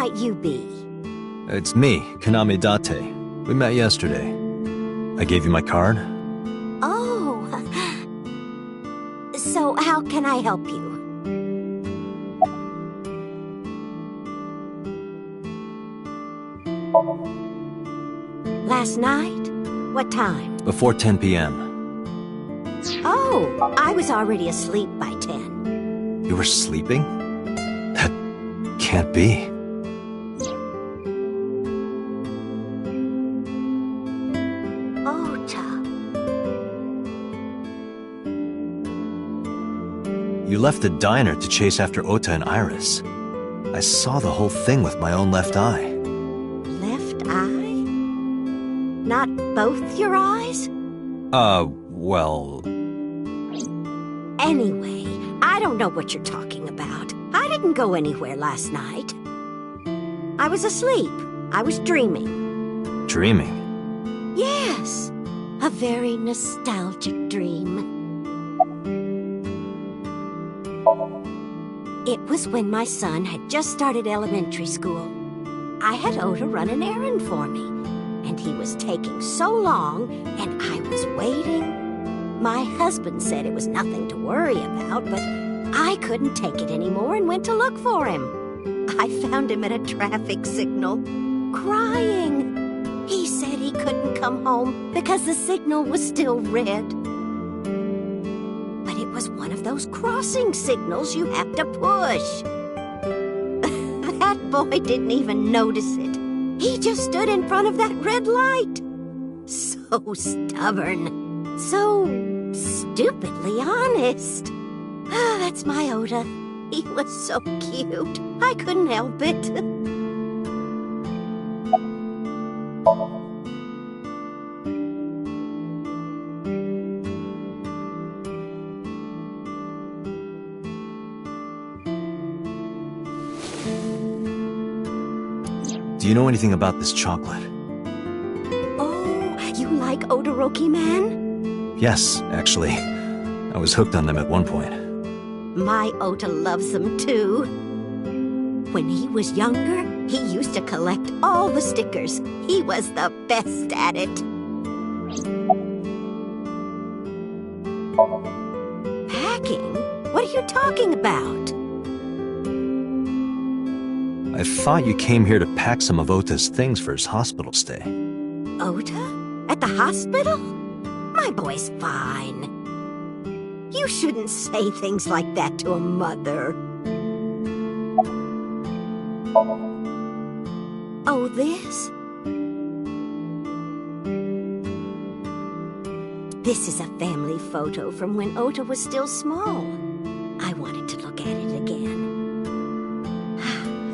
might you be? It's me, Kaname Date. We met yesterday. I gave you my card? Oh. So how can I help you? Last night? What time? Before 10 p.m. Oh, I was already asleep by 10. You were sleeping? That can't be. Ota. You left the diner to chase after Ota and Iris. I saw the whole thing with my own left eye. Left eye? Not both your eyes? Well... Anyway, I don't know what you're talking about. I didn't go anywhere last night. I was asleep. I was dreaming. Dreaming? Yes, a very nostalgic dream. It was when my son had just started elementary school. I had Ota run an errand for me, and he was taking so long, and I was waiting. My husband said it was nothing to worry about, but I couldn't take it anymore and went to look for him. I found him at a traffic signal, crying. He said he couldn't come home because the signal was still red. But it was one of those crossing signals you have to push. That boy didn't even notice it. He just stood in front of that red light. So stubborn. So stupidly honest. Ah, that's my Ota. He was so cute. I couldn't help it. Do you know anything about this chocolate? Oh, you like Odoroki Man? Yes, actually. I was hooked on them at one point. My Ota loves them too. When he was younger, he used to collect all the stickers. He was the best at it. Packing? What are you talking about? I thought you came here to pack some of Ota's things for his hospital stay. Ota? At the hospital? My boy's fine. You shouldn't say things like that to a mother. Oh, this? This is a family photo from when Ota was still small. I wanted to look at it again.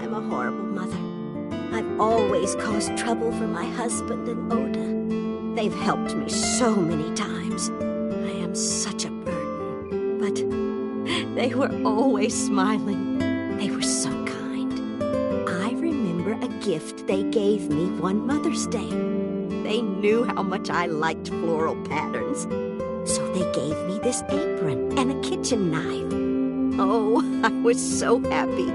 I'm a horrible mother. I've always caused trouble for my husband and Ota. They've helped me so many times. I am such a burden. But they were always smiling. They were so kind. I remember a gift they gave me one Mother's Day. They knew how much I liked floral patterns. So they gave me this apron and a kitchen knife. Oh, I was so happy.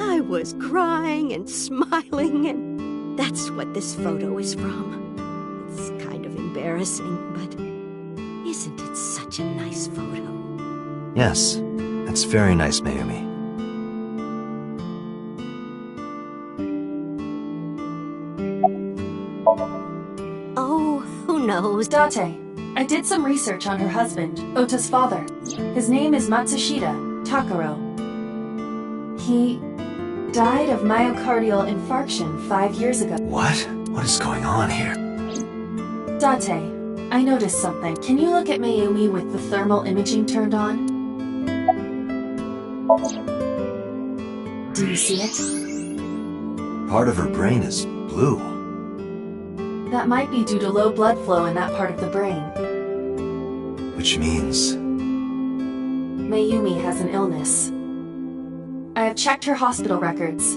I was crying and smiling, and that's what this photo is from. It's kind of embarrassing, but isn't it such a nice photo? Yes, that's very nice, Mayumi. Oh, who knows? Date, I did some research on her husband, Ota's father. His name is Matsushita Takaro. He died of myocardial infarction 5 years ago. What? What is going on here? Date, I noticed something. Can you look at Mayumi with the thermal imaging turned on? Do you see it? Part of her brain is blue. That might be due to low blood flow in that part of the brain. Which means... Mayumi has an illness. I have checked her hospital records.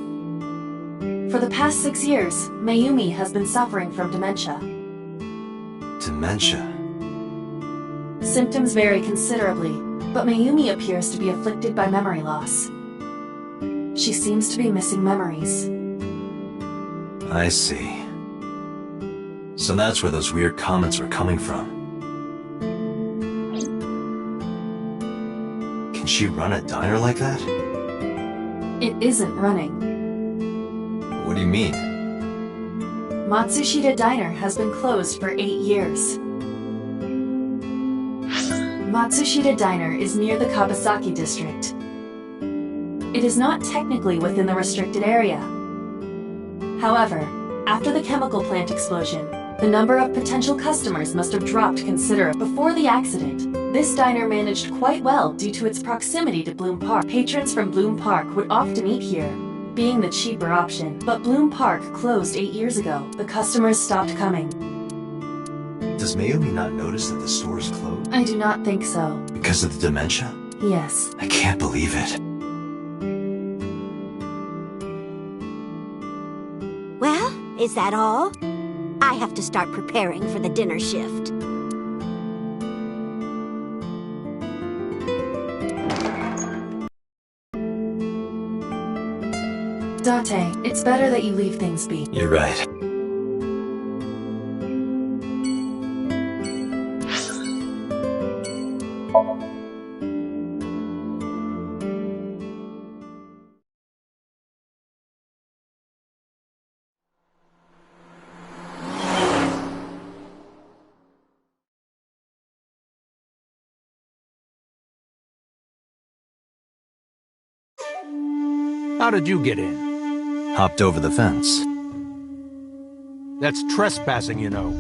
For the past 6 years, Mayumi has been suffering from dementia. Dementia? Symptoms vary considerably, but Mayumi appears to be afflicted by memory loss. She seems to be missing memories. I see. So that's where those weird comments were coming from. Can she run a diner like that? It isn't running. What do you mean? Matsushita Diner has been closed for 8 years. Matsushita Diner is near the Kawasaki district. It is not technically within the restricted area. However, after the chemical plant explosion, the number of potential customers must have dropped considerably. Before the accident, this diner managed quite well due to its proximity to Bloom Park. Patrons from Bloom Park would often eat here, being the cheaper option. But Bloom Park closed 8 years ago. The customers stopped coming. Does Mayumi not notice that the store is closed? I do not think so. Because of the dementia? Yes. I can't believe it. Well, is that all? I have to start preparing for the dinner shift. Date, it's better that you leave things be. You're right. How did you get in? Hopped over the fence. That's trespassing, you know.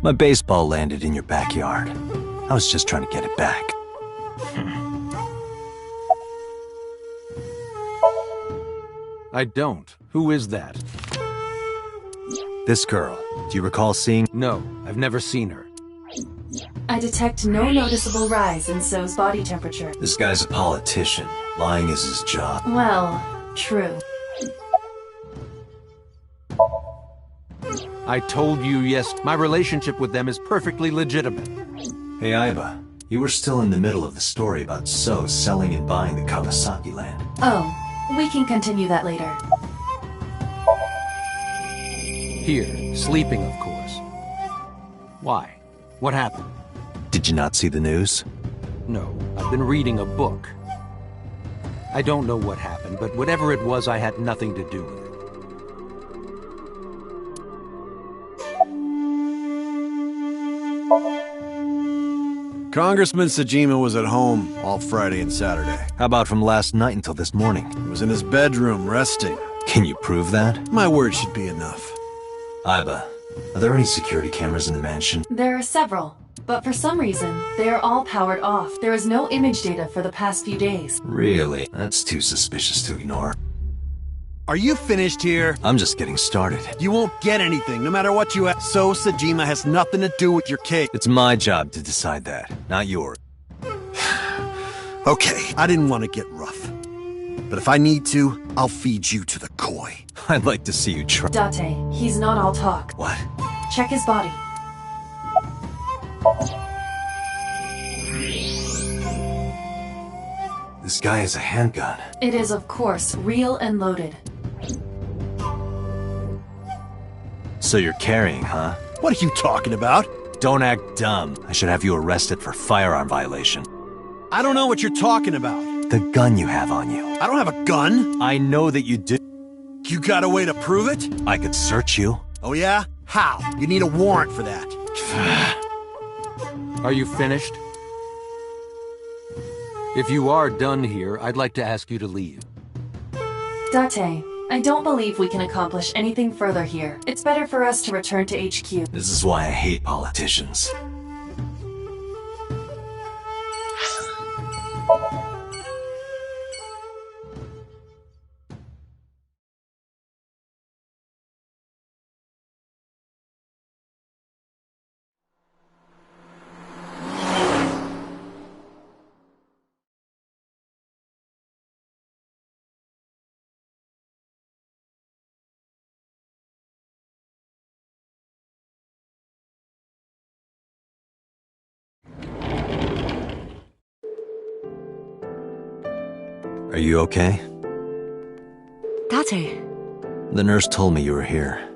My baseball landed in your backyard. I was just trying to get it back. I don't. Who is that? This girl, do you recall seeing? No, I've never seen her. I detect no noticeable rise in So's body temperature. This guy's a politician. Lying is his job. Well, true. I told you my relationship with them is perfectly legitimate. Hey, Aiba. You were still in the middle of the story about So selling and buying the Kawasaki land. Oh, we can continue that later. Here, sleeping, of course. Why? What happened? Did you not see the news? No, I've been reading a book. I don't know what happened, but whatever it was, I had nothing to do with it. Congressman Sejima was at home all Friday and Saturday. How about from last night until this morning? He was in his bedroom, resting. Can you prove that? My word should be enough. Aiba, are there any security cameras in the mansion? There are several, but for some reason, they are all powered off. There is no image data for the past few days. Really? That's too suspicious to ignore. Are you finished here? I'm just getting started. You won't get anything, no matter what you ask. So Sejima has nothing to do with your case. It's my job to decide that, not yours. Okay, I didn't want to get rough. But if I need to, I'll feed you to the koi. I'd like to see you try. Date, he's not all talk. What? Check his body. This guy has a handgun. It is, of course, real and loaded. So you're carrying, huh? What are you talking about? Don't act dumb. I should have you arrested for firearm violation. I don't know what you're talking about. The gun you have on you. I don't have a gun. I know that you do. You got a way to prove it? I could search you. Oh yeah? How? You need a warrant for that. Are you finished? If you are done here, I'd like to ask you to leave. Date, I don't believe we can accomplish anything further here. It's better for us to return to HQ. This is why I hate politicians. Are you okay? Date, The nurse told me you were here.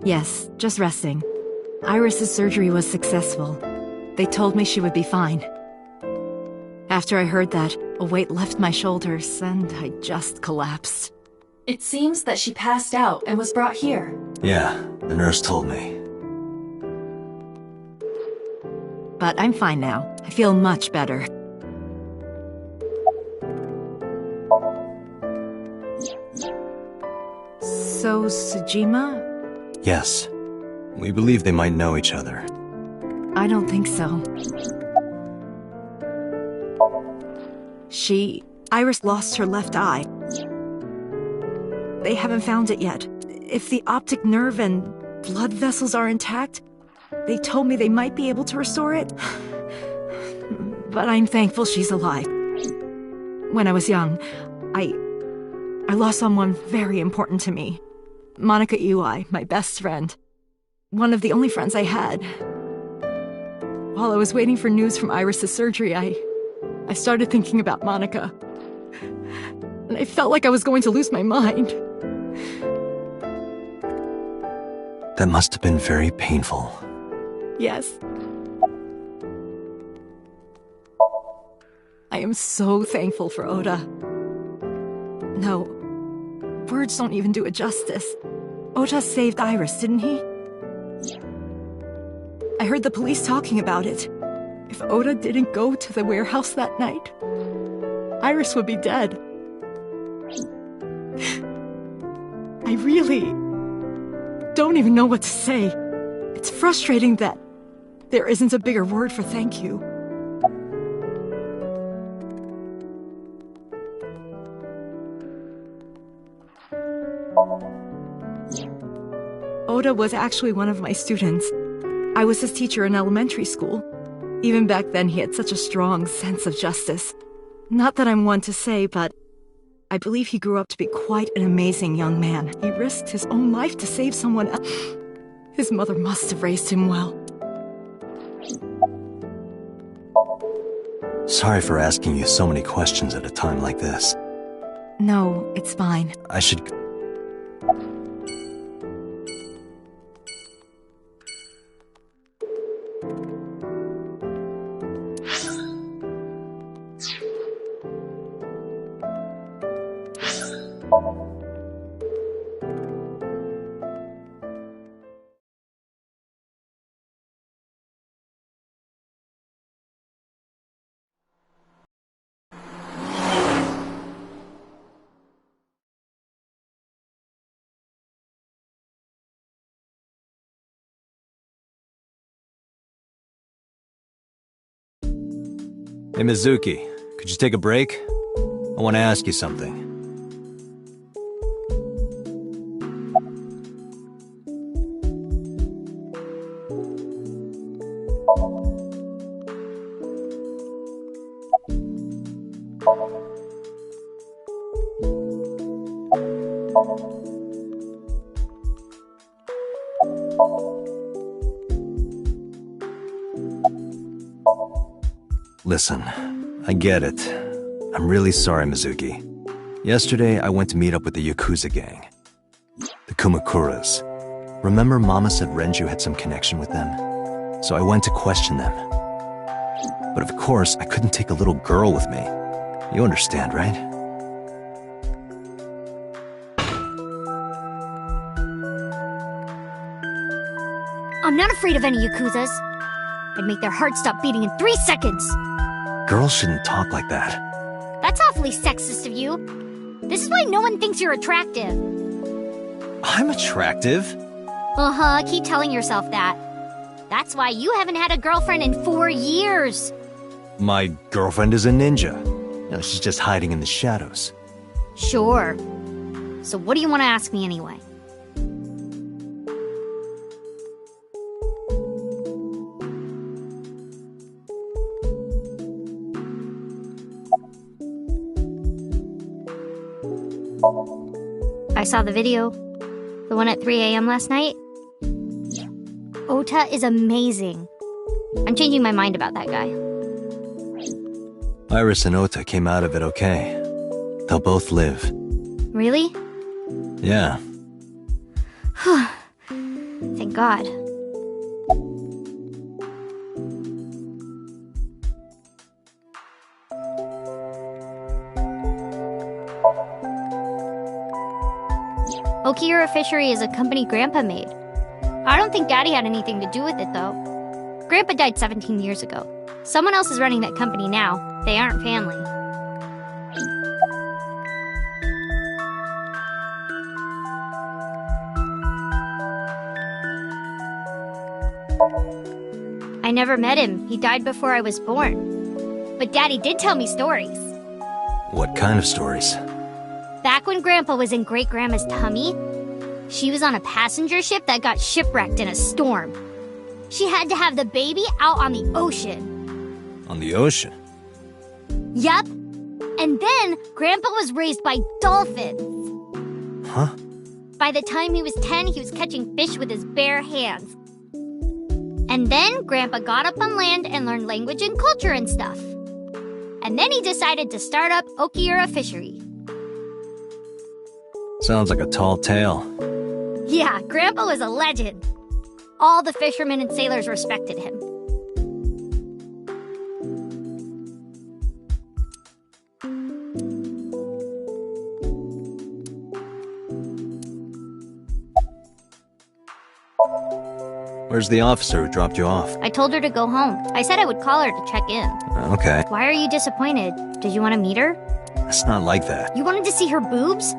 Yes, just resting. Iris's surgery was successful. They told me she would be fine. After I heard that, a weight left my shoulders, and I just collapsed. It seems that she passed out and was brought here. Yeah, the nurse told me. But I'm fine now. I feel much better. So, Sejima? Yes. We believe they might know each other. I don't think so. Iris lost her left eye. They haven't found it yet. If the optic nerve and blood vessels are intact, they told me they might be able to restore it. But I'm thankful she's alive. When I was young, I lost someone very important to me. Monica Iwai, my best friend. One of the only friends I had. While I was waiting for news from Iris's surgery, I started thinking about Monica. And I felt like I was going to lose my mind. That must have been very painful. Yes. I am so thankful for Ota. No, words don't even do it justice. Ota saved Iris, didn't he? I heard the police talking about it. If Ota didn't go to the warehouse that night, Iris would be dead. I really don't even know what to say. It's frustrating that there isn't a bigger word for thank you. Ota was actually one of my students. I was his teacher in elementary school. Even back then, he had such a strong sense of justice. Not that I'm one to say, but I believe he grew up to be quite an amazing young man. He risked his own life to save someone else. His mother must have raised him well. Sorry for asking you so many questions at a time like this. No, it's fine. I should... Hey, Mizuki, could you take a break? I want to ask you something. Listen, I get it. I'm really sorry, Mizuki. Yesterday, I went to meet up with the Yakuza gang. The Kumakuras. Remember Mama said Renju had some connection with them? So I went to question them. But of course, I couldn't take a little girl with me. You understand, right? I'm not afraid of any Yakuzas. I'd make their hearts stop beating in 3 seconds. Girls shouldn't talk like that. That's awfully sexist of you. This is why no one thinks you're attractive. I'm attractive? Uh-huh, keep telling yourself that. That's why you haven't had a girlfriend in 4 years. My girlfriend is a ninja. You know, she's just hiding in the shadows. Sure. So what do you want to ask me anyway? I saw the video. The one at 3 a.m. last night. Ota is amazing. I'm changing my mind about that guy. Iris and Ota came out of it okay. They'll both live. Really? Yeah. Thank God. Okiura Fishery is a company Grandpa made. I don't think Daddy had anything to do with it, though. Grandpa died 17 years ago. Someone else is running that company now. They aren't family. I never met him. He died before I was born. But Daddy did tell me stories. What kind of stories? Back when Grandpa was in Great-Grandma's tummy, she was on a passenger ship that got shipwrecked in a storm. She had to have the baby out on the ocean. On the ocean? Yup. And then Grandpa was raised by dolphins. Huh? By the time he was 10, he was catching fish with his bare hands. And then Grandpa got up on land and learned language and culture and stuff. And then he decided to start up Okiura Fishery. Sounds like a tall tale. Yeah, Grandpa was a legend. All the fishermen and sailors respected him. Where's the officer who dropped you off? I told her to go home. I said I would call her to check in. Okay. Why are you disappointed? Did you want to meet her? It's not like that. You wanted to see her boobs?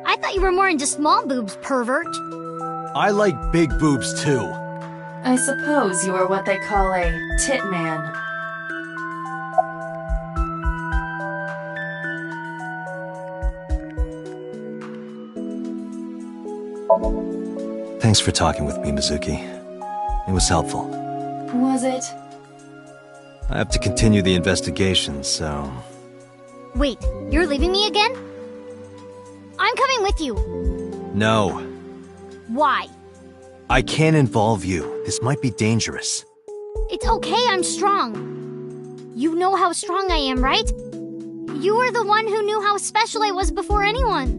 I thought you were more into small boobs, pervert. I like big boobs too. I suppose you are what they call a tit man. Thanks for talking with me, Mizuki. It was helpful. Was it? I have to continue the investigation, so... Wait, you're leaving me again? I'm coming with you. No. Why? I can't involve you. This might be dangerous. It's okay, I'm strong. You know how strong I am, right? You were the one who knew how special I was before anyone.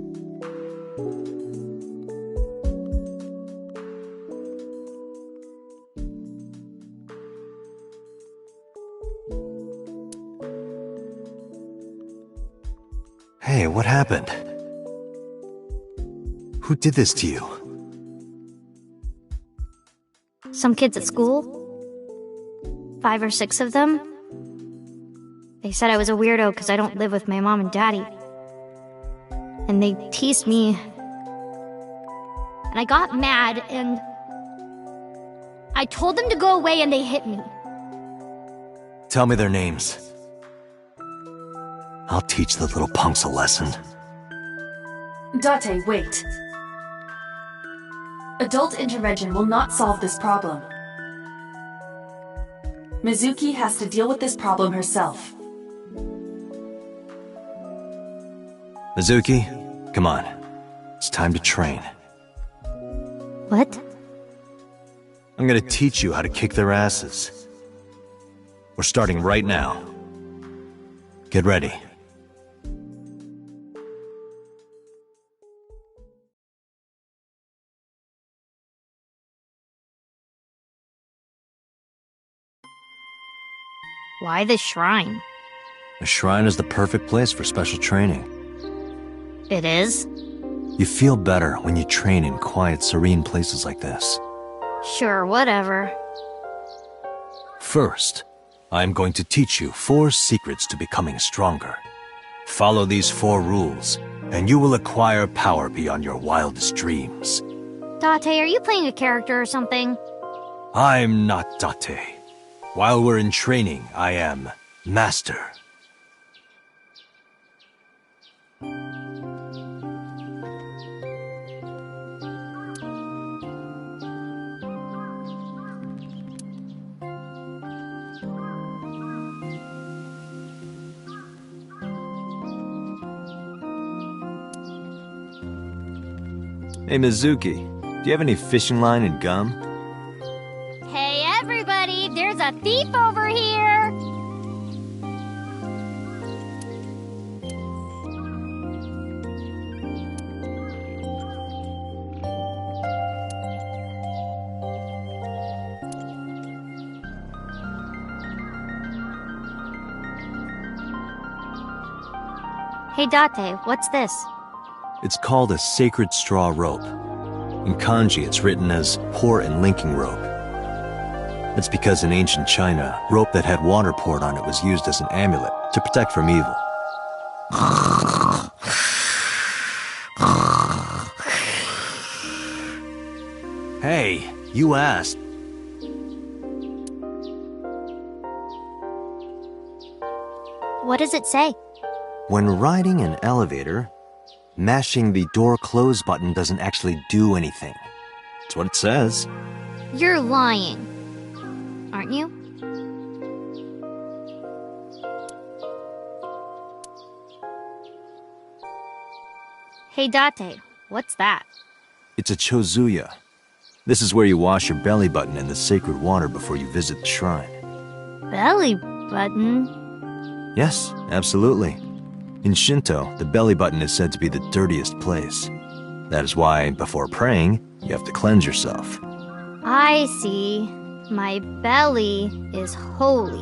Hey, what happened? Who did this to you? Some kids at school. 5 or 6 of them. They said I was a weirdo because I don't live with my mom and daddy. And they teased me. And I got mad and... I told them to go away and they hit me. Tell me their names. I'll teach the little punks a lesson. Date, wait. Adult intervention will not solve this problem. Mizuki has to deal with this problem herself. Mizuki, come on. It's time to train. What? I'm gonna teach you how to kick their asses. We're starting right now. Get ready. Why the shrine? The shrine is the perfect place for special training. It is? You feel better when you train in quiet, serene places like this. Sure, whatever. First, I'm going to teach you 4 secrets to becoming stronger. Follow these 4 rules, and you will acquire power beyond your wildest dreams. Date, are you playing a character or something? I'm not Date. While we're in training, I am Master. Hey Mizuki, do you have any fishing line and gum? Hey everybody, there's a thief over here! Hey Date, what's this? It's called a sacred straw rope. In kanji, it's written as pour and linking rope. That's because in ancient China, rope that had water poured on it was used as an amulet to protect from evil. Hey, you asked. What does it say? When riding an elevator, mashing the door close button doesn't actually do anything. That's what it says. You're lying. Aren't you? Hey Date, what's that? It's a chozuya. This is where you wash your belly button in the sacred water before you visit the shrine. Belly button? Yes, absolutely. In Shinto, the belly button is said to be the dirtiest place. That is why, before praying, you have to cleanse yourself. I see. My belly is holy.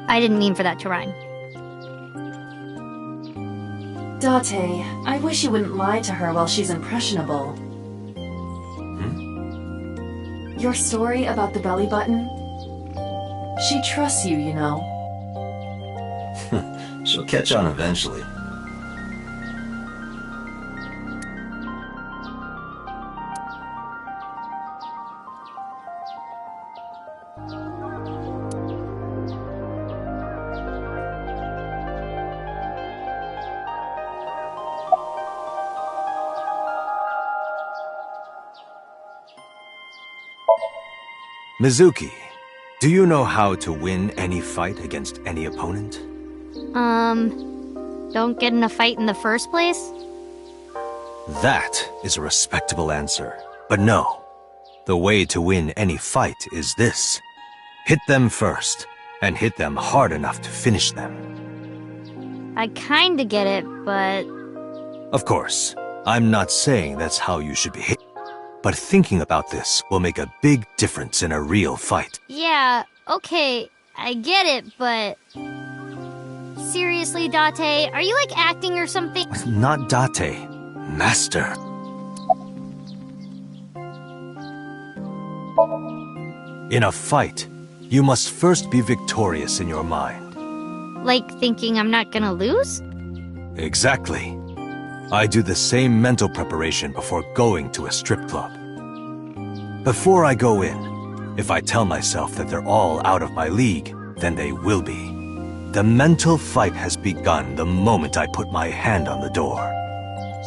I didn't mean for that to rhyme. Date, I wish you wouldn't lie to her while she's impressionable. Your story about the belly button? She trusts you, you know. She'll catch on eventually. Mizuki, do you know how to win any fight against any opponent? Don't get in a fight in the first place? That is a respectable answer. But no, the way to win any fight is this. Hit them first, and hit them hard enough to finish them. I kinda get it, but... Of course, I'm not saying that's how you should be hit. But thinking about this will make a big difference in a real fight. Yeah, okay, I get it, but... Seriously, Date, are you like acting or something? Not Date, Master. In a fight, you must first be victorious in your mind. Like thinking I'm not gonna lose? Exactly. I do the same mental preparation before going to a strip club. Before I go in, if I tell myself that they're all out of my league, then they will be. The mental fight has begun the moment I put my hand on the door.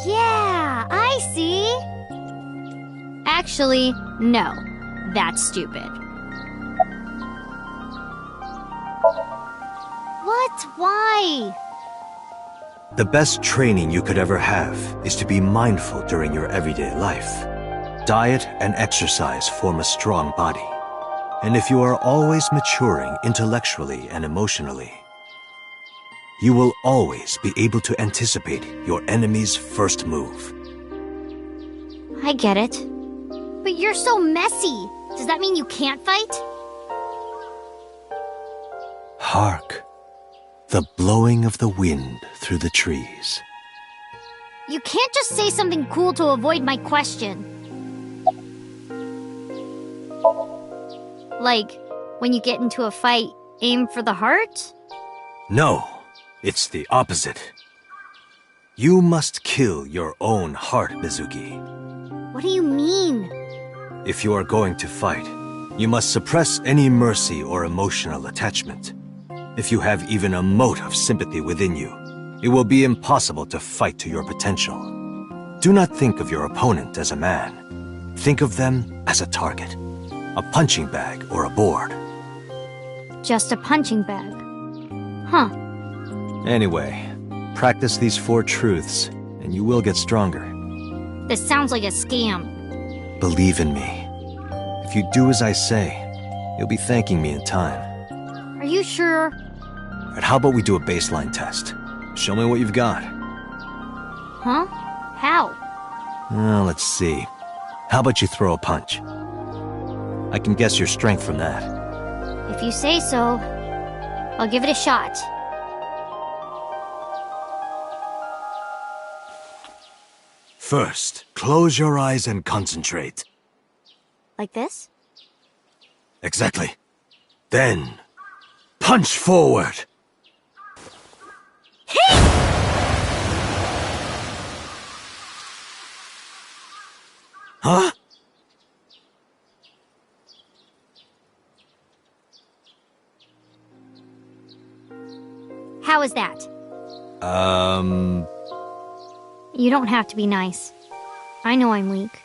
Yeah, I see. Actually, no. That's stupid. What? Why? The best training you could ever have is to be mindful during your everyday life. Diet and exercise form a strong body. And if you are always maturing intellectually and emotionally, you will always be able to anticipate your enemy's first move. I get it. But you're so messy. Does that mean you can't fight? Hark, the blowing of the wind through the trees. You can't just say something cool to avoid my question. Like, when you get into a fight, aim for the heart? No, it's the opposite. You must kill your own heart, Mizuki. What do you mean? If you are going to fight, you must suppress any mercy or emotional attachment. If you have even a mote of sympathy within you, it will be impossible to fight to your potential. Do not think of your opponent as a man. Think of them as a target, a punching bag or a board. Just a punching bag. Huh. Anyway, practice these 4 truths, and you will get stronger. This sounds like a scam. Believe in me. If you do as I say, you'll be thanking me in time. Are you sure? Alright, how about we do a baseline test? Show me what you've got. Huh? How? Let's see. How about you throw a punch? I can guess your strength from that. If you say so, I'll give it a shot. First, close your eyes and concentrate. Like this? Exactly. Then, punch forward! Huh? How is that? You don't have to be nice. I know I'm weak.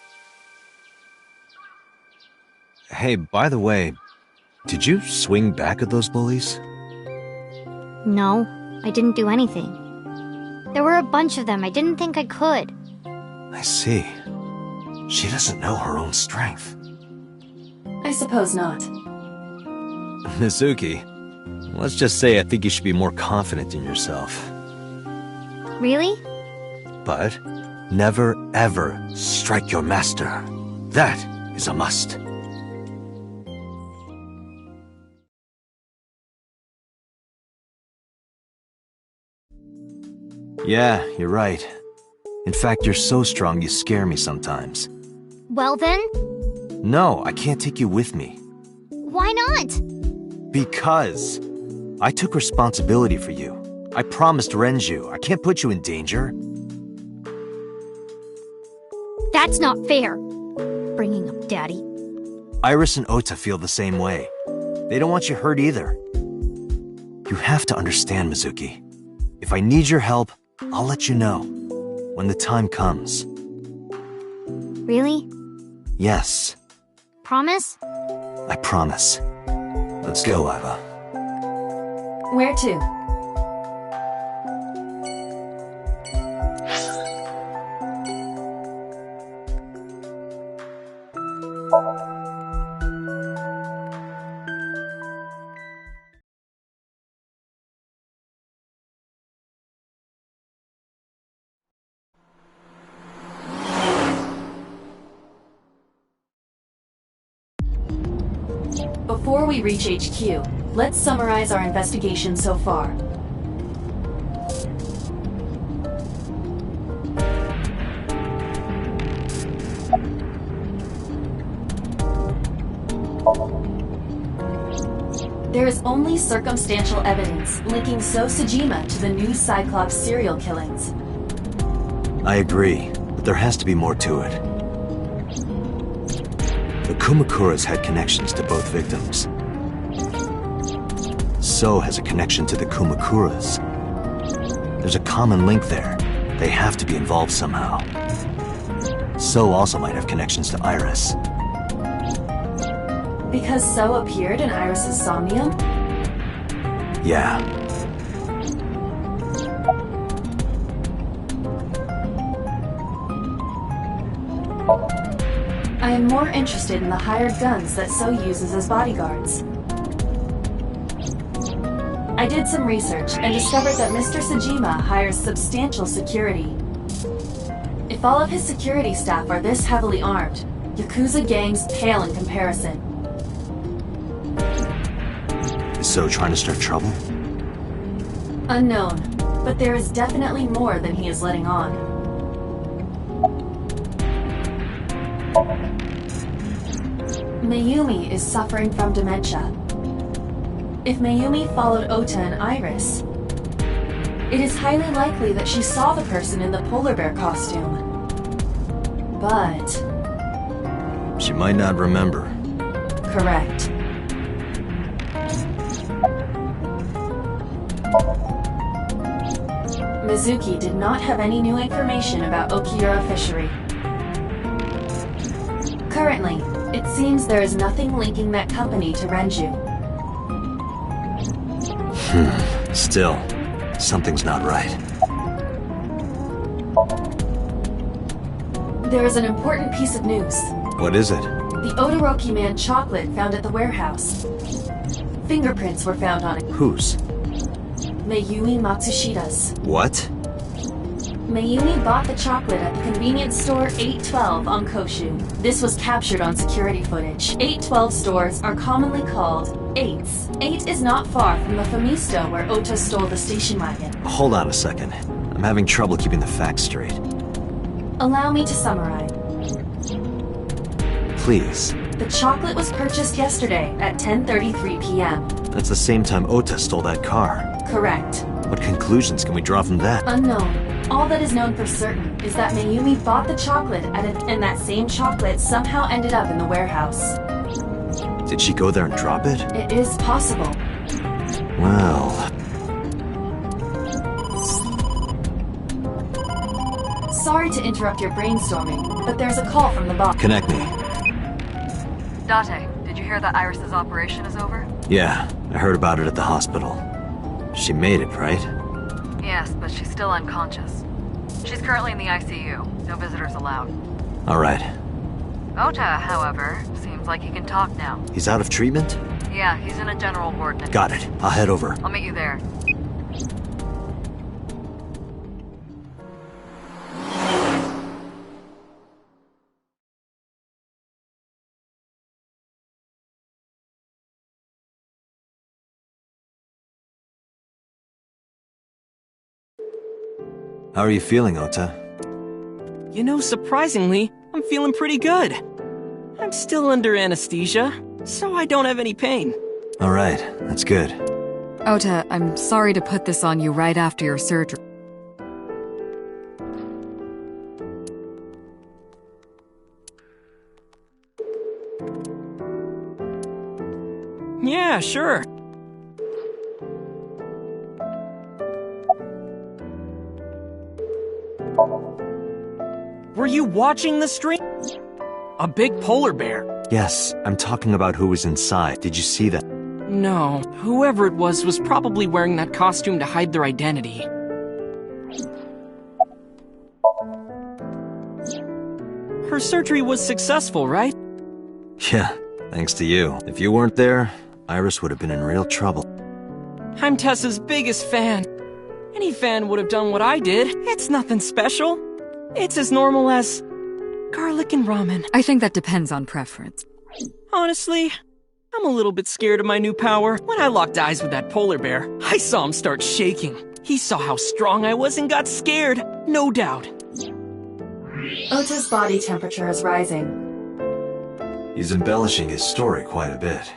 Hey, by the way, did you swing back at those bullies? No, I didn't do anything. There were a bunch of them. I didn't think I could. I see. She doesn't know her own strength. I suppose not. Mizuki, let's just say I think you should be more confident in yourself. Really? But never ever strike your master. That is a must. Yeah, you're right. In fact, you're so strong you scare me sometimes. Well then, No, I can't take you with me. why not? Because I took responsibility for you. I promised Renju. I can't put you in danger. That's not fair. Bringing up Daddy. Iris and Ota feel the same way. They don't want you hurt either. You have to understand, Mizuki. If I need your help, I'll let you know. When the time comes. Really? Yes, Promise? I promise. Let's go, Iva. Where to? Before we reach HQ, let's summarize our investigation so far. There is only circumstantial evidence linking So Sejima to the new Cyclops serial killings. I agree, but there has to be more to it. The Kumakuras had connections to both victims. So has a connection to the Kumakuras. There's a common link there. They have to be involved somehow. So also might have connections to Iris. Because So appeared in Iris's somnium? Yeah. I am more interested in the hired guns that So uses as bodyguards. I did some research and discovered that Mr. Sejima hires substantial security. If all of his security staff are this heavily armed, Yakuza gangs pale in comparison. Is So trying to start trouble? Unknown, but there is definitely more than he is letting on. Mayumi is suffering from dementia. If Mayumi followed Ota and Iris, it is highly likely that she saw the person in the polar bear costume. But... She might not remember. correct. Mizuki did not have any new information about Okiura Fishery. Currently, it seems there is nothing linking that company to Renju. Still, something's not right. There is an important piece of news. What is it? The Odoroki Man chocolate found at the warehouse. Fingerprints were found on it. Whose? Mayumi Matsushida's. What? Mayumi bought the chocolate at the convenience store 812 on Koshu. This was captured on security footage. 812 stores are commonly called 8s. 8 is not far from the Famisto where Ota stole the station wagon. Hold on a second. I'm having trouble keeping the facts straight. Allow me to summarize. Please. The chocolate was purchased yesterday at 10:33 p.m. That's the same time Ota stole that car. Correct. What conclusions can we draw from that? Unknown. All that is known for certain is that Mayumi bought the chocolate and that same chocolate somehow ended up in the warehouse. Did she go there and drop it? It is possible. Well... Sorry to interrupt your brainstorming, but there's a call from the boss. Connect me. Date, did you hear that Iris's operation is over? Yeah, I heard about it at the hospital. She made it, right? Yes, but she's still unconscious. She's currently in the ICU. No visitors allowed. All right. Ota, however, seems like he can talk now. He's out of treatment? Yeah, he's in a general ward now. Got it. I'll head over. I'll meet you there. How are you feeling, Ota? You know, surprisingly, I'm feeling pretty good. I'm still under anesthesia, so I don't have any pain. All right, that's good. Ota, I'm sorry to put this on you right after your surgery. Yeah, sure. Were you watching the stream? A big polar bear. Yes, I'm talking about who was inside. Did you see that? No, whoever it was probably wearing that costume to hide their identity. Her surgery was successful, right? Yeah, thanks to you. If you weren't there, Iris would have been in real trouble. I'm Tessa's biggest fan. Any fan would have done what I did. It's nothing special. It's as normal as garlic and ramen. I think that depends on preference. Honestly, I'm a little bit scared of my new power. When I locked eyes with that polar bear, I saw him start shaking. He saw how strong I was and got scared, no doubt. Ota's body temperature is rising. He's embellishing his story quite a bit.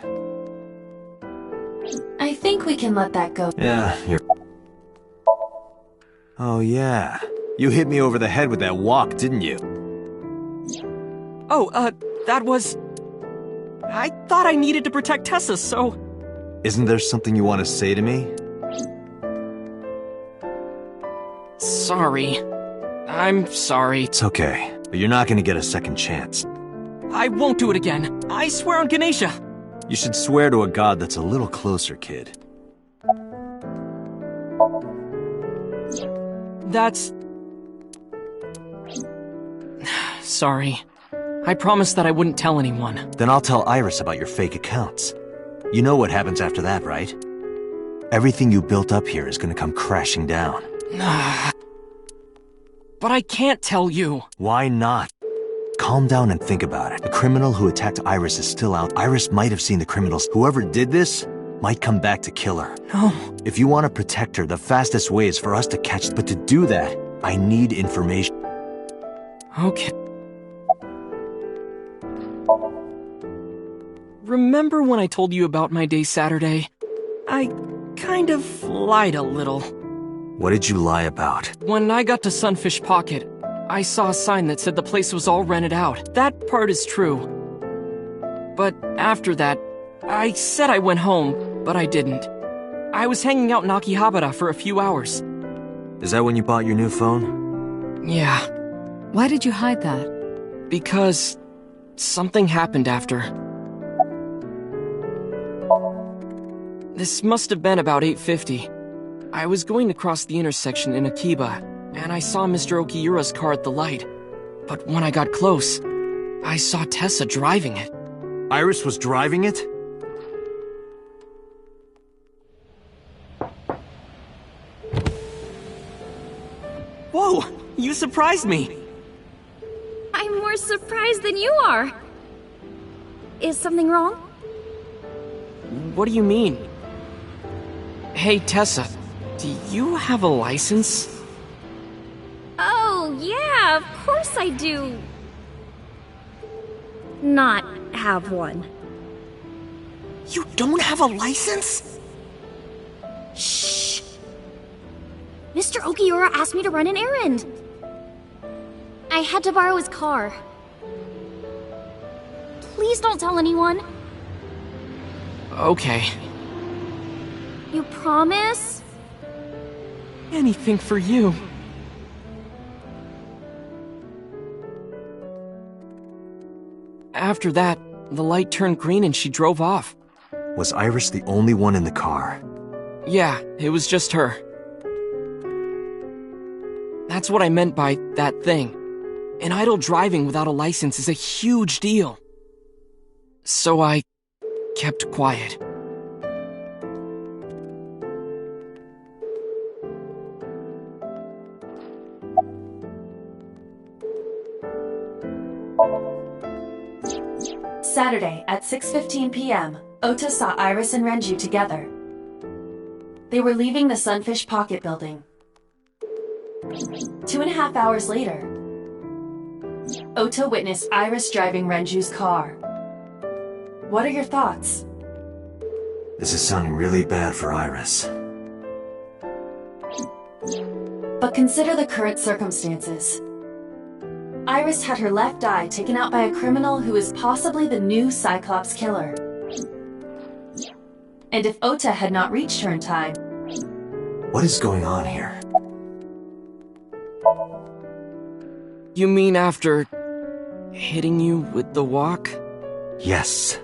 I think we can let that go. Yeah, you're... Oh yeah. You hit me over the head with that walk, didn't you? Oh, that was... I thought I needed to protect Tessa, so... Isn't there something you want to say to me? Sorry. I'm sorry. It's okay, but you're not gonna get a second chance. I won't do it again. I swear on Ganesha. You should swear to a god that's a little closer, kid. That's... Sorry. I promised that I wouldn't tell anyone. Then I'll tell Iris about your fake accounts. You know what happens after that, right? Everything you built up here is gonna come crashing down. But I can't tell you. Why not? Calm down and think about it. The criminal who attacked Iris is still out. Iris might have seen the criminals. Whoever did this might come back to kill her. No. If you want to protect her, the fastest way is for us to catch... But to do that, I need information. Okay. Remember when I told you about my day Saturday? I kind of lied a little. What did you lie about? When I got to Sunfish Pocket, I saw a sign that said the place was all rented out. That part is true. But after that, I said I went home, but I didn't. I was hanging out in Akihabara for a few hours. Is that when you bought your new phone? Yeah. Why did you hide that? Because something happened after. This must have been about 8:50. I was going to cross the intersection in Akiba, and I saw Mr. Okiura's car at the light. But when I got close, I saw Tessa driving it. Iris was driving it? Whoa! You surprised me! I'm more surprised than you are. Is something wrong? What do you mean? Hey, Tessa, do you have a license? Oh, yeah, of course I do. Not have one. You don't have a license? Shh. Mr. Okiura asked me to run an errand. I had to borrow his car. Please don't tell anyone. Okay. You promise? Anything for you. After that, the light turned green and she drove off. Was Iris the only one in the car? Yeah, it was just her. That's what I meant by that thing. An idle driving without a license is a huge deal. So I kept quiet. Saturday at 6:15 p.m., Ota saw Iris and Renju together. They were leaving the Sunfish Pocket building. 2.5 hours later, Ota witnessed Iris driving Renju's car. What are your thoughts? This is sounding really bad for Iris. But consider the current circumstances. Iris had her left eye taken out by a criminal who is possibly the new Cyclops killer. And if Ota had not reached her in time... What is going on here? You mean after hitting you with the walk? Yes.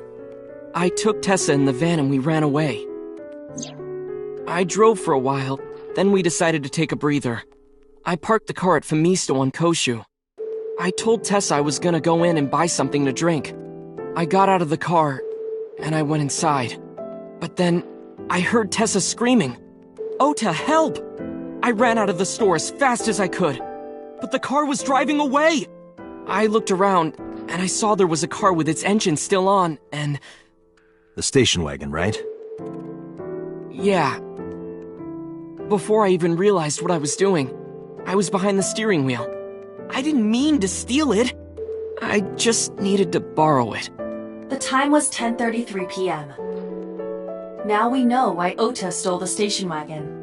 I took Tessa in the van and we ran away. I drove for a while, then we decided to take a breather. I parked the car at Famisto on Koshu. I told Tessa I was gonna go in and buy something to drink. I got out of the car, and I went inside. But then, I heard Tessa screaming, "Ota, help!" I ran out of the store as fast as I could, but the car was driving away! I looked around, and I saw there was a car with its engine still on, and... The station wagon, right? Yeah. Before I even realized what I was doing, I was behind the steering wheel. I didn't mean to steal it. I just needed to borrow it. The time was 10:33 p.m. Now we know why Ota stole the station wagon.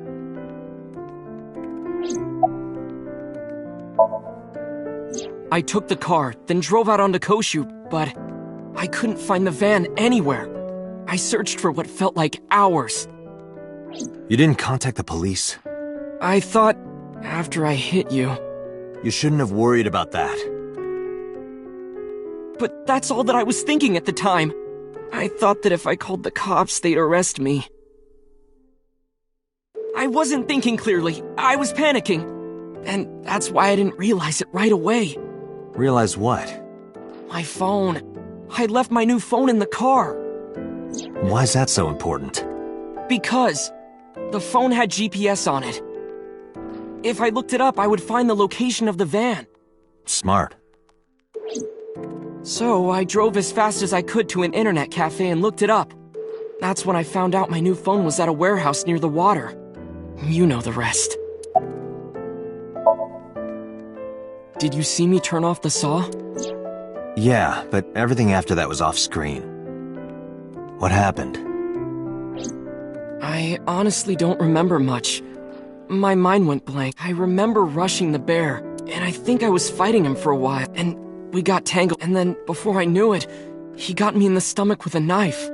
I took the car, then drove out onto Koshu, but I couldn't find the van anywhere. I searched for what felt like hours. You didn't contact the police? I thought, after I hit you... You shouldn't have worried about that. But that's all that I was thinking at the time. I thought that if I called the cops, they'd arrest me. I wasn't thinking clearly. I was panicking. And that's why I didn't realize it right away. Realize what? My phone. I left my new phone in the car. Why's that so important? Because the phone had GPS on it. If I looked it up, I would find the location of the van. Smart. So I drove as fast as I could to an internet cafe and looked it up. That's when I found out my new phone was at a warehouse near the water. You know the rest. Did you see me turn off the saw? Yeah, but everything after that was off screen. What happened? I honestly don't remember much. My mind went blank. I remember rushing the bear, and I think I was fighting him for a while, and we got tangled, and then, before I knew it, he got me in the stomach with a knife.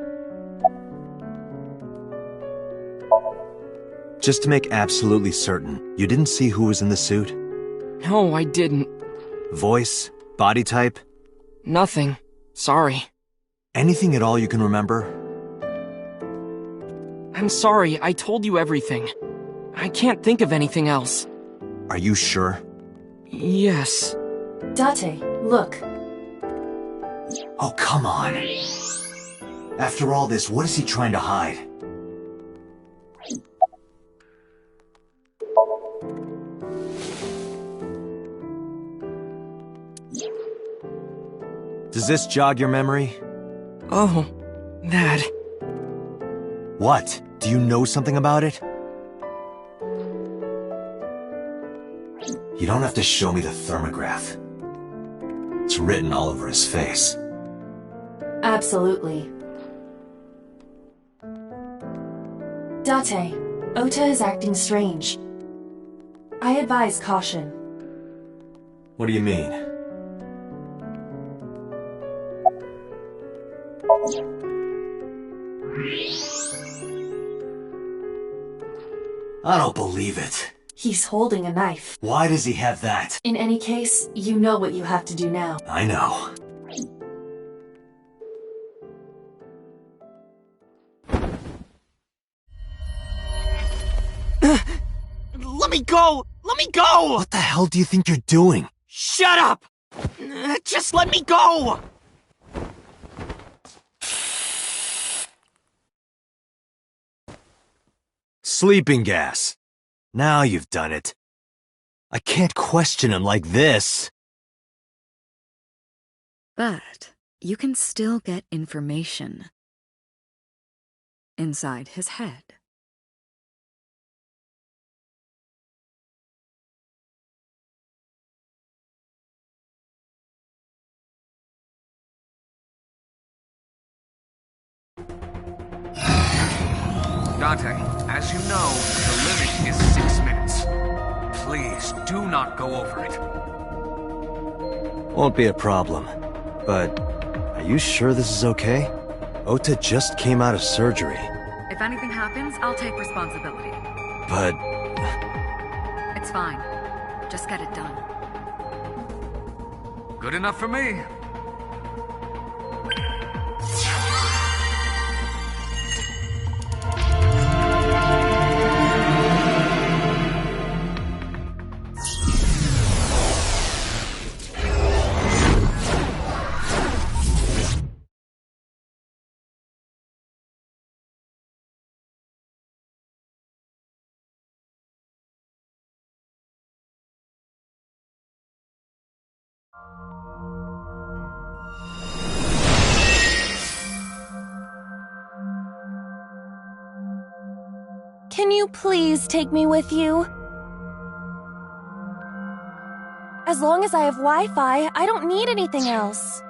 Just to make absolutely certain, you didn't see who was in the suit? No, I didn't. Voice? Body type? Nothing. Sorry. Anything at all you can remember? I'm sorry, I told you everything. I can't think of anything else. Are you sure? Yes. Date, look. Oh, come on. After all this, what is he trying to hide? Does this jog your memory? Oh, that. What? Do you know something about it? You don't have to show me the thermograph. It's written all over his face. Absolutely. Date, Ota is acting strange. I advise caution. What do you mean? I don't believe it. He's holding a knife. Why does he have that? In any case, you know what you have to do now. I know. Let me go! Let me go! What the hell do you think you're doing? Shut up! Just let me go! Sleeping gas. Now you've done it. I can't question him like this. But you can still get information inside his head. Date, as you know, the limit is 6 minutes. Please, do not go over it. Won't be a problem. But, are you sure this is okay? Ota just came out of surgery. If anything happens, I'll take responsibility. But... It's fine. Just get it done. Good enough for me. Can you please take me with you? As long as I have Wi-Fi, I don't need anything else.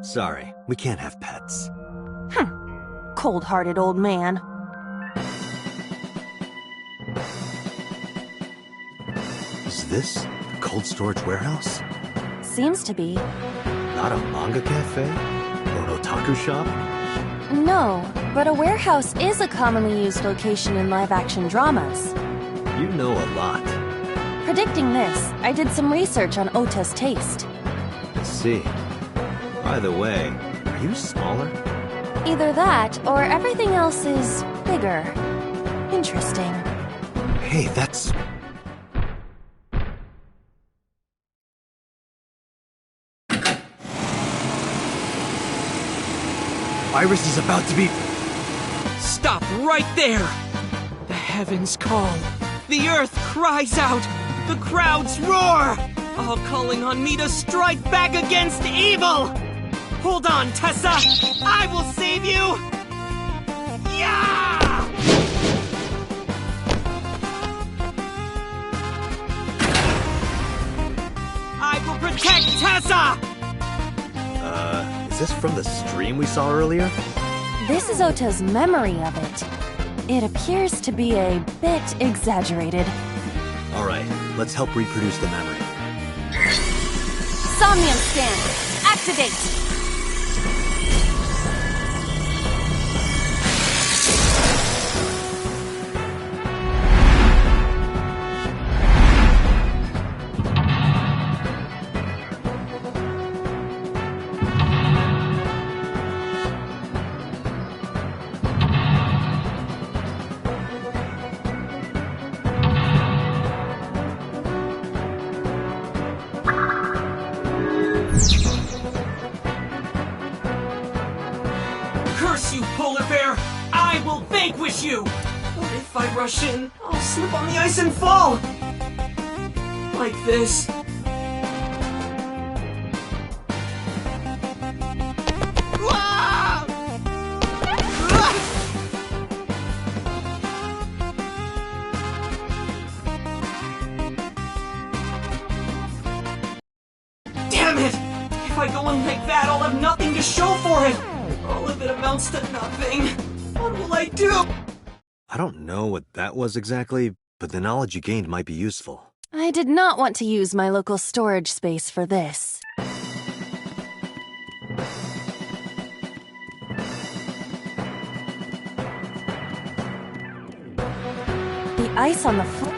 Sorry, we can't have pets. Cold-hearted old man. Is this the cold storage warehouse? Seems to be. Not a manga cafe? Or an otaku shop? No, but a warehouse is a commonly used location in live-action dramas. You know a lot. Predicting this, I did some research on Ota's taste. I see. By the way, are you smaller? Either that, or everything else is bigger. Interesting. Hey, that's... Iris is about to be... Stop right there! The heavens call. The earth cries out. The crowds roar. All calling on me to strike back against evil! Hold on, Tessa! I will save you! Yeah! I will protect Tessa! Is this from the stream we saw earlier? This is Ota's memory of it. It appears to be a bit exaggerated. Alright, let's help reproduce the memory. Somnium Stand! Activate! Curse you, Polar Bear! I will vanquish you! But if I rush in, I'll slip on the ice and fall! Like this. Ah! Damn it! If I go in like that, I'll have nothing to show for it! All of it amounts to nothing. What will I do? I don't know what that was exactly, but the knowledge you gained might be useful. I did not want to use my local storage space for this. The ice on the floor.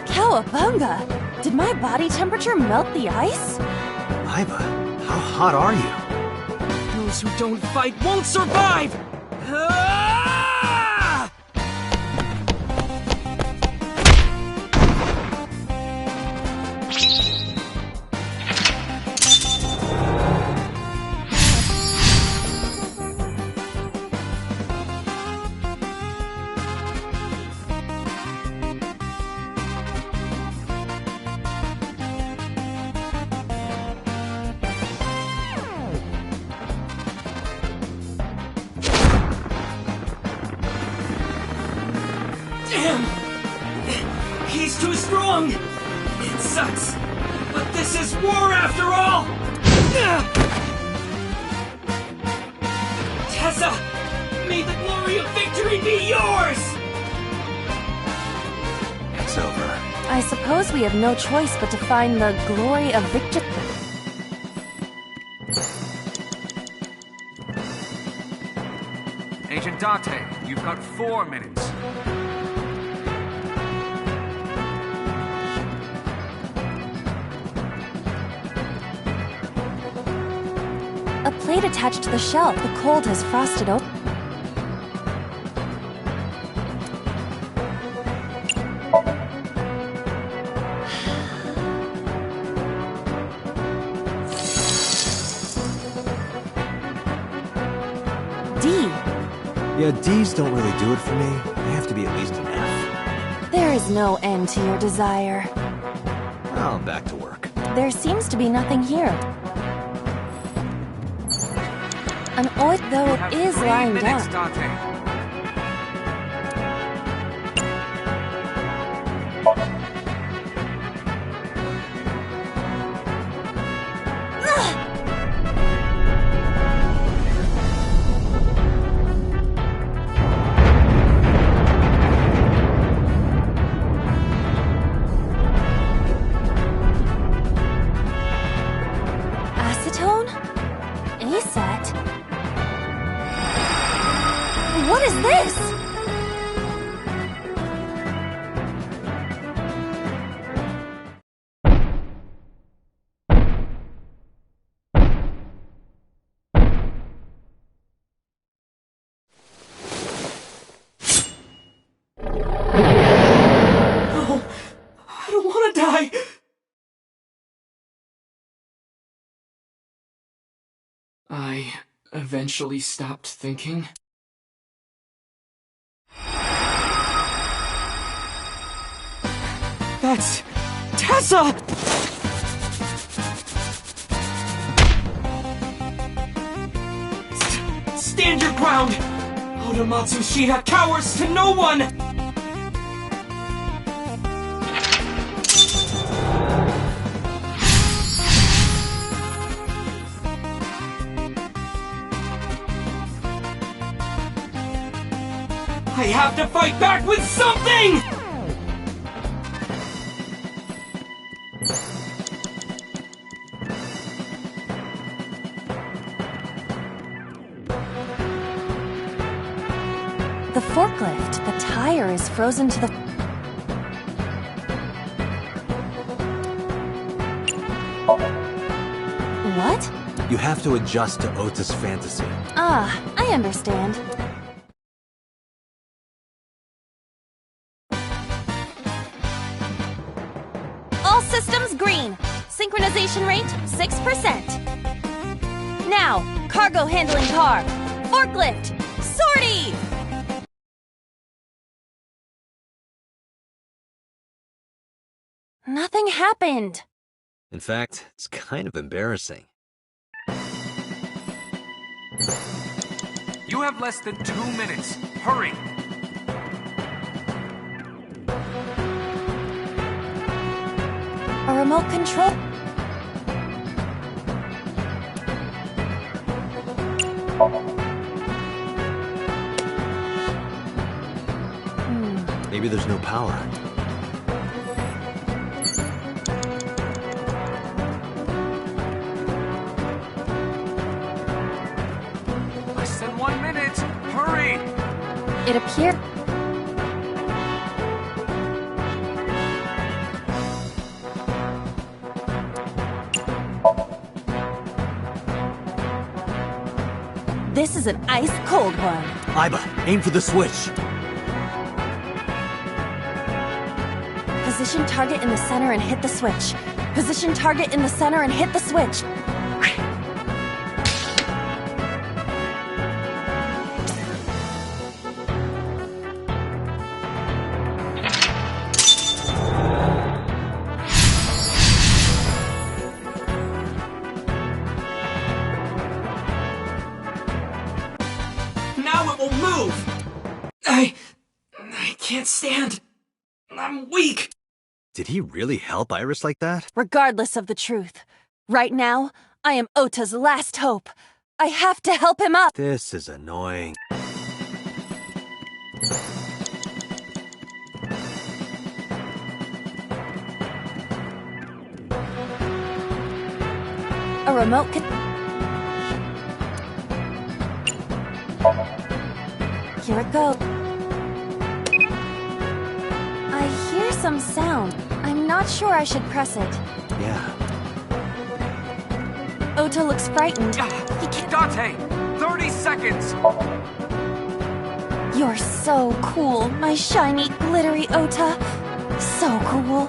Cowabunga! Did my body temperature melt the ice? Iva, how hot are you? Those who don't fight won't survive! Ah! Damn! He's too strong! It sucks, but this is war after all! Tessa! May the glory of victory be yours! It's over. I suppose we have no choice but to find the glory of victory. Agent Date, you've got 4 minutes. A plate attached to the shelf. The cold has frosted open. D. Yeah, D's don't really do it for me. They have to be at least an F. There is no end to your desire. Now I'm back to work. There seems to be nothing here. An oil, though it is lying down. What is this? No, I don't want to die. I eventually stopped thinking. That's Tessa! Stand your ground! Ota Matsushita cowers to no one! I have to fight back with something! The forklift. The tire is frozen to the... What? You have to adjust to Ota's fantasy. Ah, I understand. All systems green. Synchronization rate 6%. Now, cargo handling car. Forklift. Sortie! Nothing happened. In fact, it's kind of embarrassing. You have less than 2 minutes. Hurry! A remote control. Maybe there's no power. I said 1 minute. Hurry! It appeared... This is an ice-cold one. Aiba, aim for the switch. Position target in the center and hit the switch. Position target in the center and hit the switch. Now it will move! I can't stand. I'm weak. Did he really help Iris like that? Regardless of the truth, right now, I am Ota's last hope. I have to help him up. This is annoying. A remote can... Here it goes. I hear some sound. I'm not sure I should press it. Yeah. Ota looks frightened. He can't... Date! 30 seconds! You're so cool, my shiny, glittery Ota. So cool.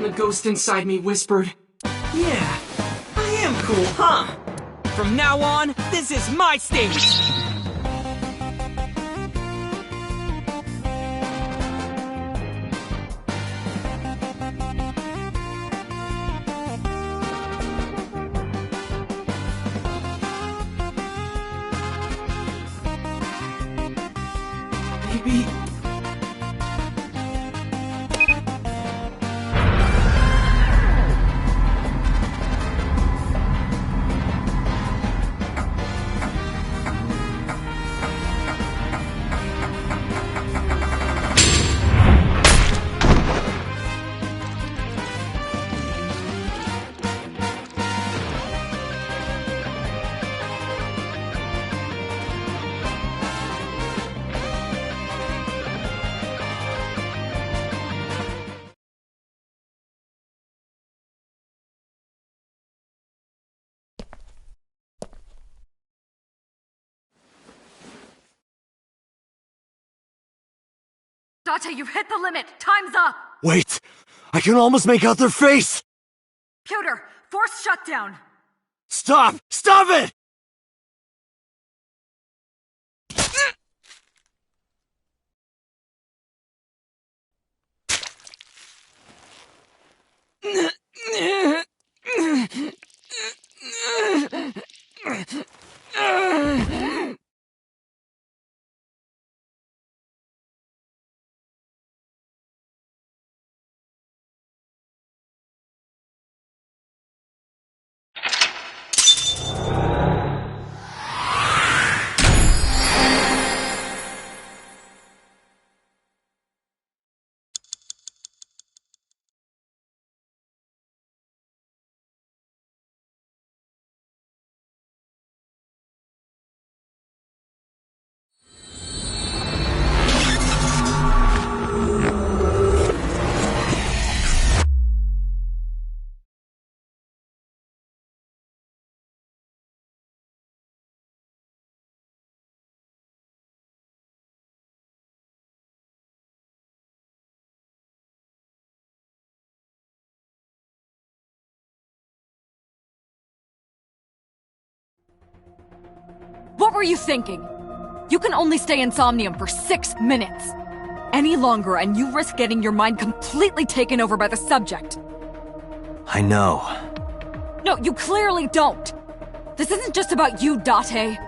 The ghost inside me whispered, "Yeah, I am cool, huh? From now on, this is my stage!" Maybe... Date, you've hit the limit! Time's up! Wait! I can almost make out their face! Pewter, force shutdown! Stop! Stop it! What were you thinking? You can only stay in Somnium for 6 minutes. Any longer and you risk getting your mind completely taken over by the subject. I know. No, you clearly don't. This isn't just about you, Date.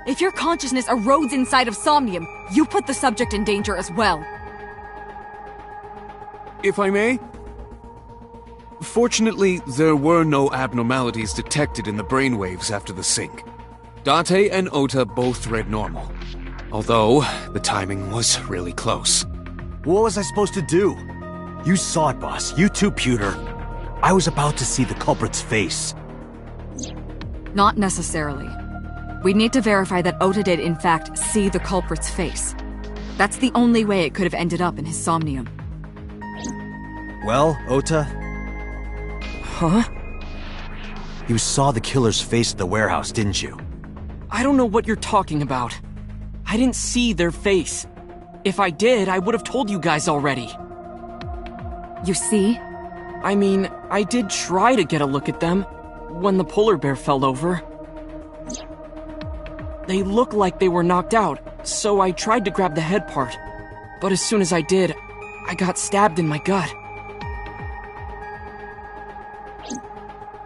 If your consciousness erodes inside of Somnium, you put the subject in danger as well. If I may? Fortunately, there were no abnormalities detected in the brainwaves after the sync. Date and Ota both read normal. Although, the timing was really close. What was I supposed to do? You saw it, boss. You too, Pewter. I was about to see the culprit's face. Not necessarily. We need to verify that Ota did in fact see the culprit's face. That's the only way it could have ended up in his Somnium. Well, Ota? Huh? You saw the killer's face at the warehouse, didn't you? I don't know what you're talking about. I didn't see their face. If I did, I would have told you guys already. You see? I mean, I did try to get a look at them when the polar bear fell over. They looked like they were knocked out, so I tried to grab the head part. But as soon as I did, I got stabbed in my gut.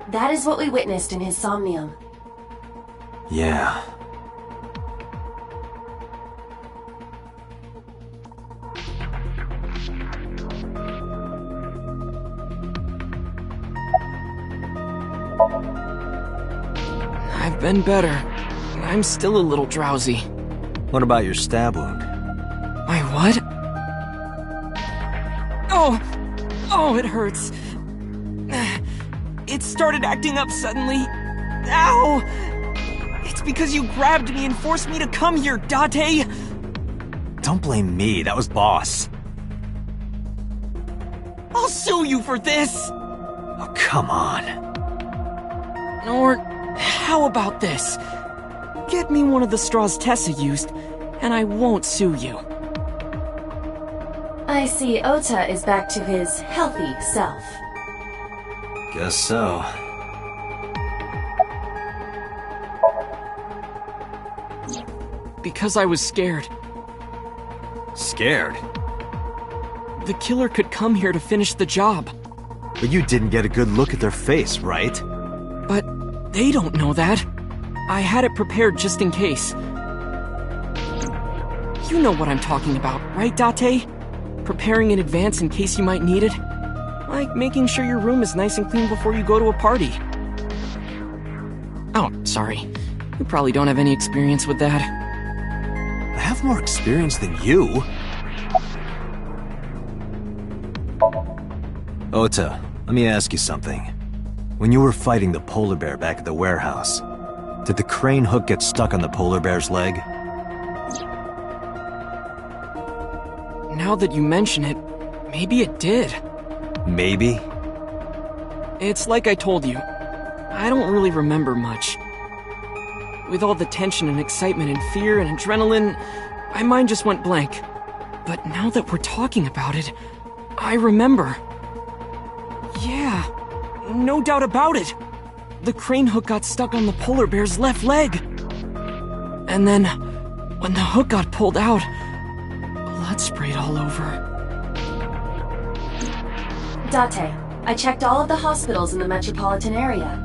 That is what we witnessed in his Somnium. Yeah. I've been better. I'm still a little drowsy. What about your stab wound? My what? Oh! Oh, it hurts. It started acting up suddenly. Ow! It's because you grabbed me and forced me to come here, Date! Don't blame me, that was Boss. I'll sue you for this! Oh, come on. Or, how about this? Get me one of the straws Tessa used, and I won't sue you. I see Ota is back to his healthy self. Guess so. Because I was scared. Scared? The killer could come here to finish the job. But you didn't get a good look at their face, right? But they don't know that. I had it prepared just in case. You know what I'm talking about, right, Date? Preparing in advance in case you might need it. Like making sure your room is nice and clean before you go to a party. Oh, sorry. You probably don't have any experience with that. I have more experience than you. Ota, let me ask you something. When you were fighting the polar bear back at the warehouse, did the crane hook get stuck on the polar bear's leg? Now that you mention it, maybe it did. Maybe? It's like I told you. I don't really remember much. With all the tension and excitement and fear and adrenaline, my mind just went blank. But now that we're talking about it, I remember. Yeah, no doubt about it. The crane hook got stuck on the polar bear's left leg. And then, when the hook got pulled out, blood sprayed all over. Date, I checked all of the hospitals in the metropolitan area.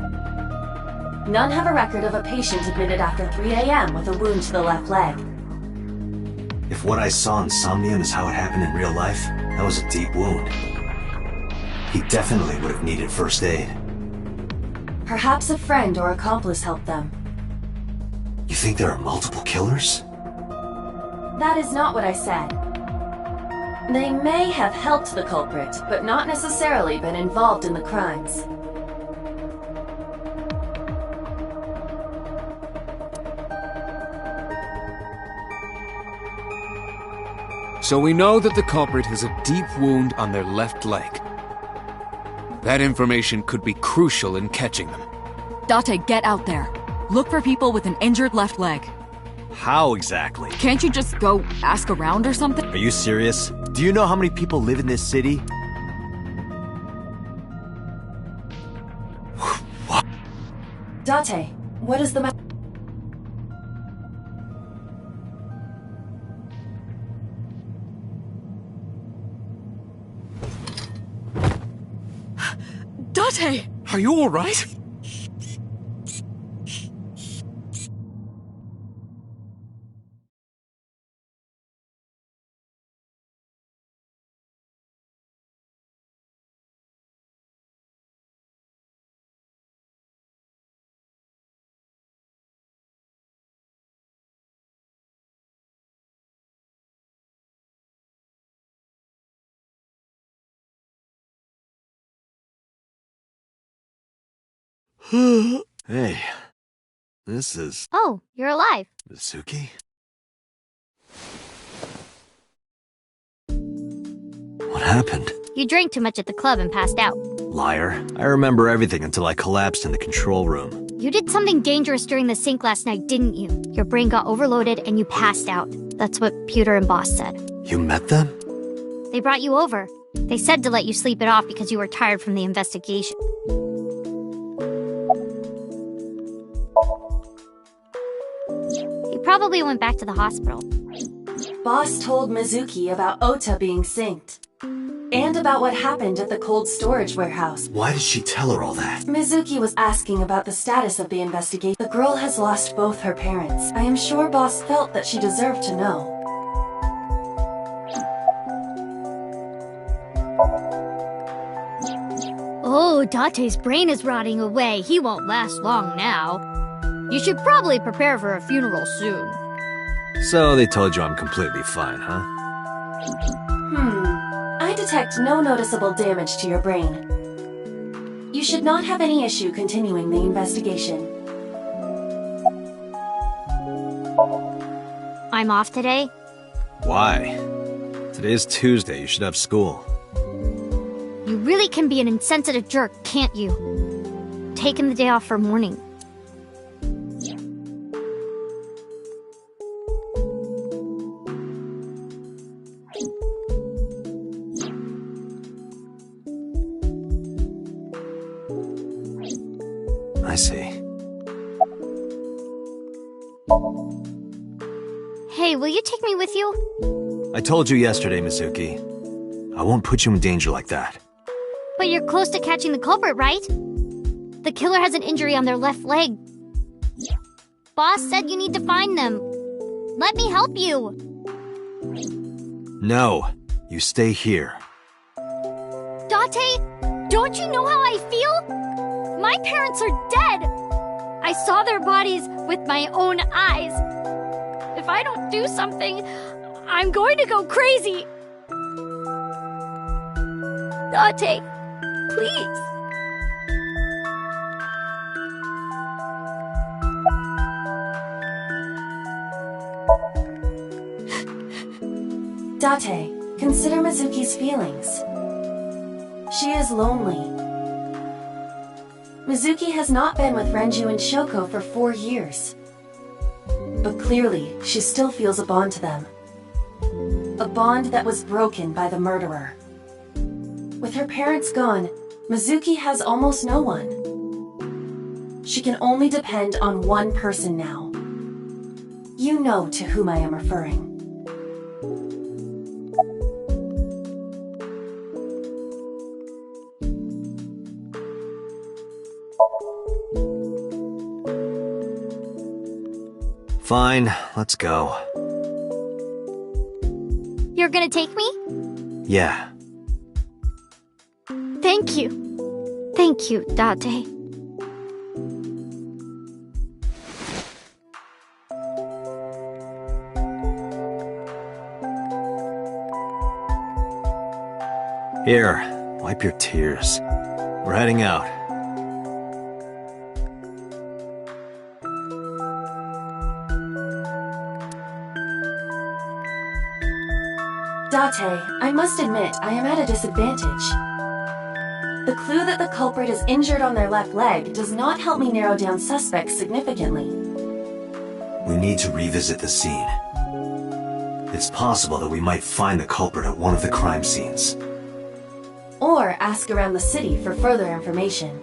None have a record of a patient admitted after 3 a.m. with a wound to the left leg. If what I saw in Somnium is how it happened in real life, that was a deep wound. He definitely would have needed first aid. Perhaps a friend or accomplice helped them. You think there are multiple killers? That is not what I said. They may have helped the culprit, but not necessarily been involved in the crimes. So we know that the culprit has a deep wound on their left leg. That information could be crucial in catching them. Date, get out there. Look for people with an injured left leg. How exactly? Can't you just go ask around or something? Are you serious? Do you know how many people live in this city? What? Date, what is the matter? Date! Are you alright? Hey, this is... Oh, you're alive. Mizuki? What happened? You drank too much at the club and passed out. Liar. I remember everything until I collapsed in the control room. You did something dangerous during the sink last night, didn't you? Your brain got overloaded and you passed out. That's what Pewter and Boss said. You met them? They brought you over. They said to let you sleep it off because you were tired from the investigation. He probably went back to the hospital. Boss told Mizuki about Ota being synced. And about what happened at the cold storage warehouse. Why did she tell her all that? Mizuki was asking about the status of the investigation. The girl has lost both her parents. I am sure Boss felt that she deserved to know. Oh, Date's brain is rotting away. He won't last long now. You should probably prepare for a funeral soon. So they told you I'm completely fine, huh? I detect no noticeable damage to your brain. You should not have any issue continuing the investigation. I'm off today. Why? Today's Tuesday. You should have school. You really can be an insensitive jerk, can't you? Taking the day off for mourning. I see. Hey, will you take me with you? I told you yesterday, Mizuki. I won't put you in danger like that. But you're close to catching the culprit, right? The killer has an injury on their left leg. Boss said you need to find them. Let me help you. No, you stay here. Date, don't you know how I feel? My parents are dead. I saw their bodies with my own eyes. If I don't do something, I'm going to go crazy. Date, please. Date, consider Mizuki's feelings. She is lonely. Mizuki has not been with Renju and Shoko for 4 years. But clearly, she still feels a bond to them. A bond that was broken by the murderer. With her parents gone, Mizuki has almost no one. She can only depend on one person now. You know to whom I am referring. Fine, let's go. You're gonna take me? Yeah. Thank you. Thank you, Date. Here, wipe your tears. We're heading out. Date, I must admit, I am at a disadvantage. The clue that the culprit is injured on their left leg does not help me narrow down suspects significantly. We need to revisit the scene. It's possible that we might find the culprit at one of the crime scenes. Or ask around the city for further information.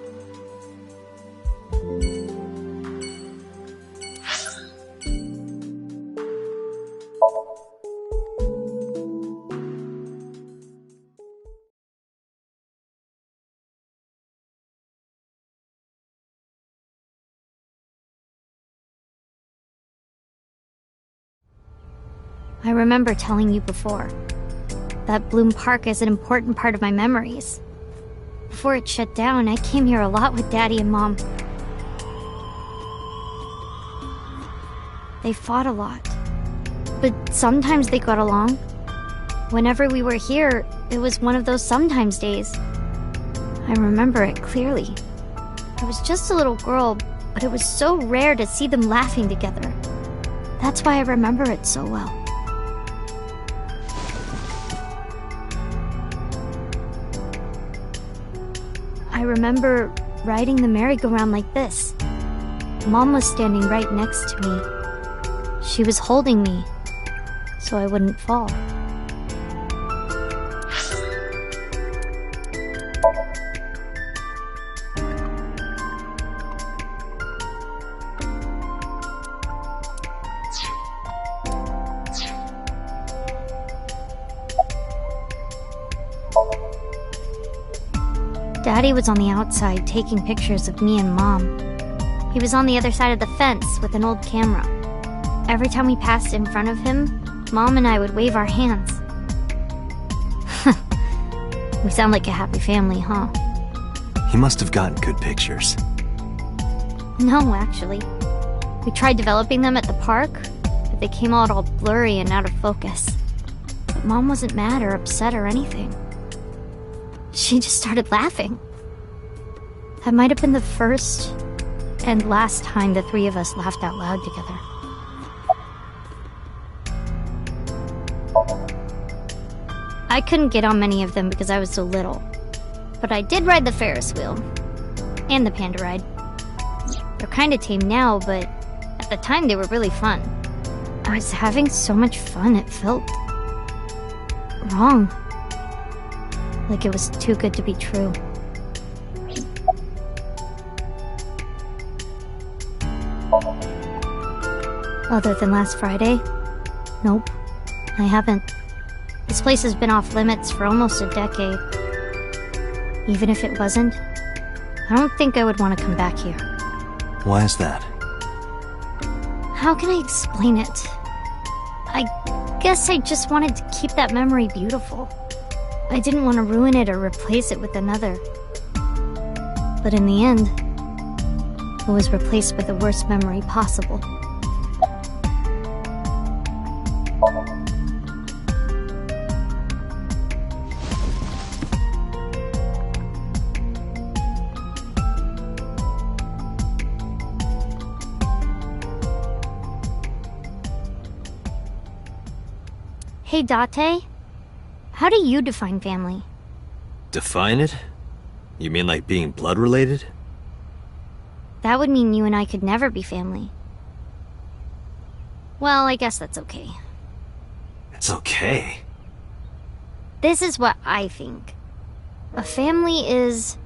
I remember telling you before that Bloom Park is an important part of my memories. Before it shut down, I came here a lot with Daddy and Mom. They fought a lot, but sometimes they got along. Whenever we were here, it was one of those sometimes days. I remember it clearly. I was just a little girl, but it was so rare to see them laughing together. That's why I remember it so well. I remember riding the merry-go-round like this. Mom was standing right next to me. She was holding me, so I wouldn't fall. Daddy was on the outside taking pictures of me and Mom. He was on the other side of the fence with an old camera. Every time we passed in front of him, Mom and I would wave our hands. We sound like a happy family, huh? He must have gotten good pictures. No, actually. We tried developing them at the park, but they came out all blurry and out of focus. But Mom wasn't mad or upset or anything. She just started laughing. That might have been the first and last time the three of us laughed out loud together. I couldn't get on many of them because I was so little. But I did ride the Ferris wheel. And the panda ride. They're kinda tame now, but at the time they were really fun. I was having so much fun it felt wrong. Like it was too good to be true. Other than last Friday? Nope, I haven't. This place has been off limits for almost a decade. Even if it wasn't, I don't think I would want to come back here. Why is that? How can I explain it? I guess I just wanted to keep that memory beautiful. I didn't want to ruin it or replace it with another. But in the end, it was replaced with the worst memory possible. Hey, Date. How do you define family? Define it? You mean like being blood-related? That would mean you and I could never be family. Well, I guess that's okay. It's okay. This is what I think. A family is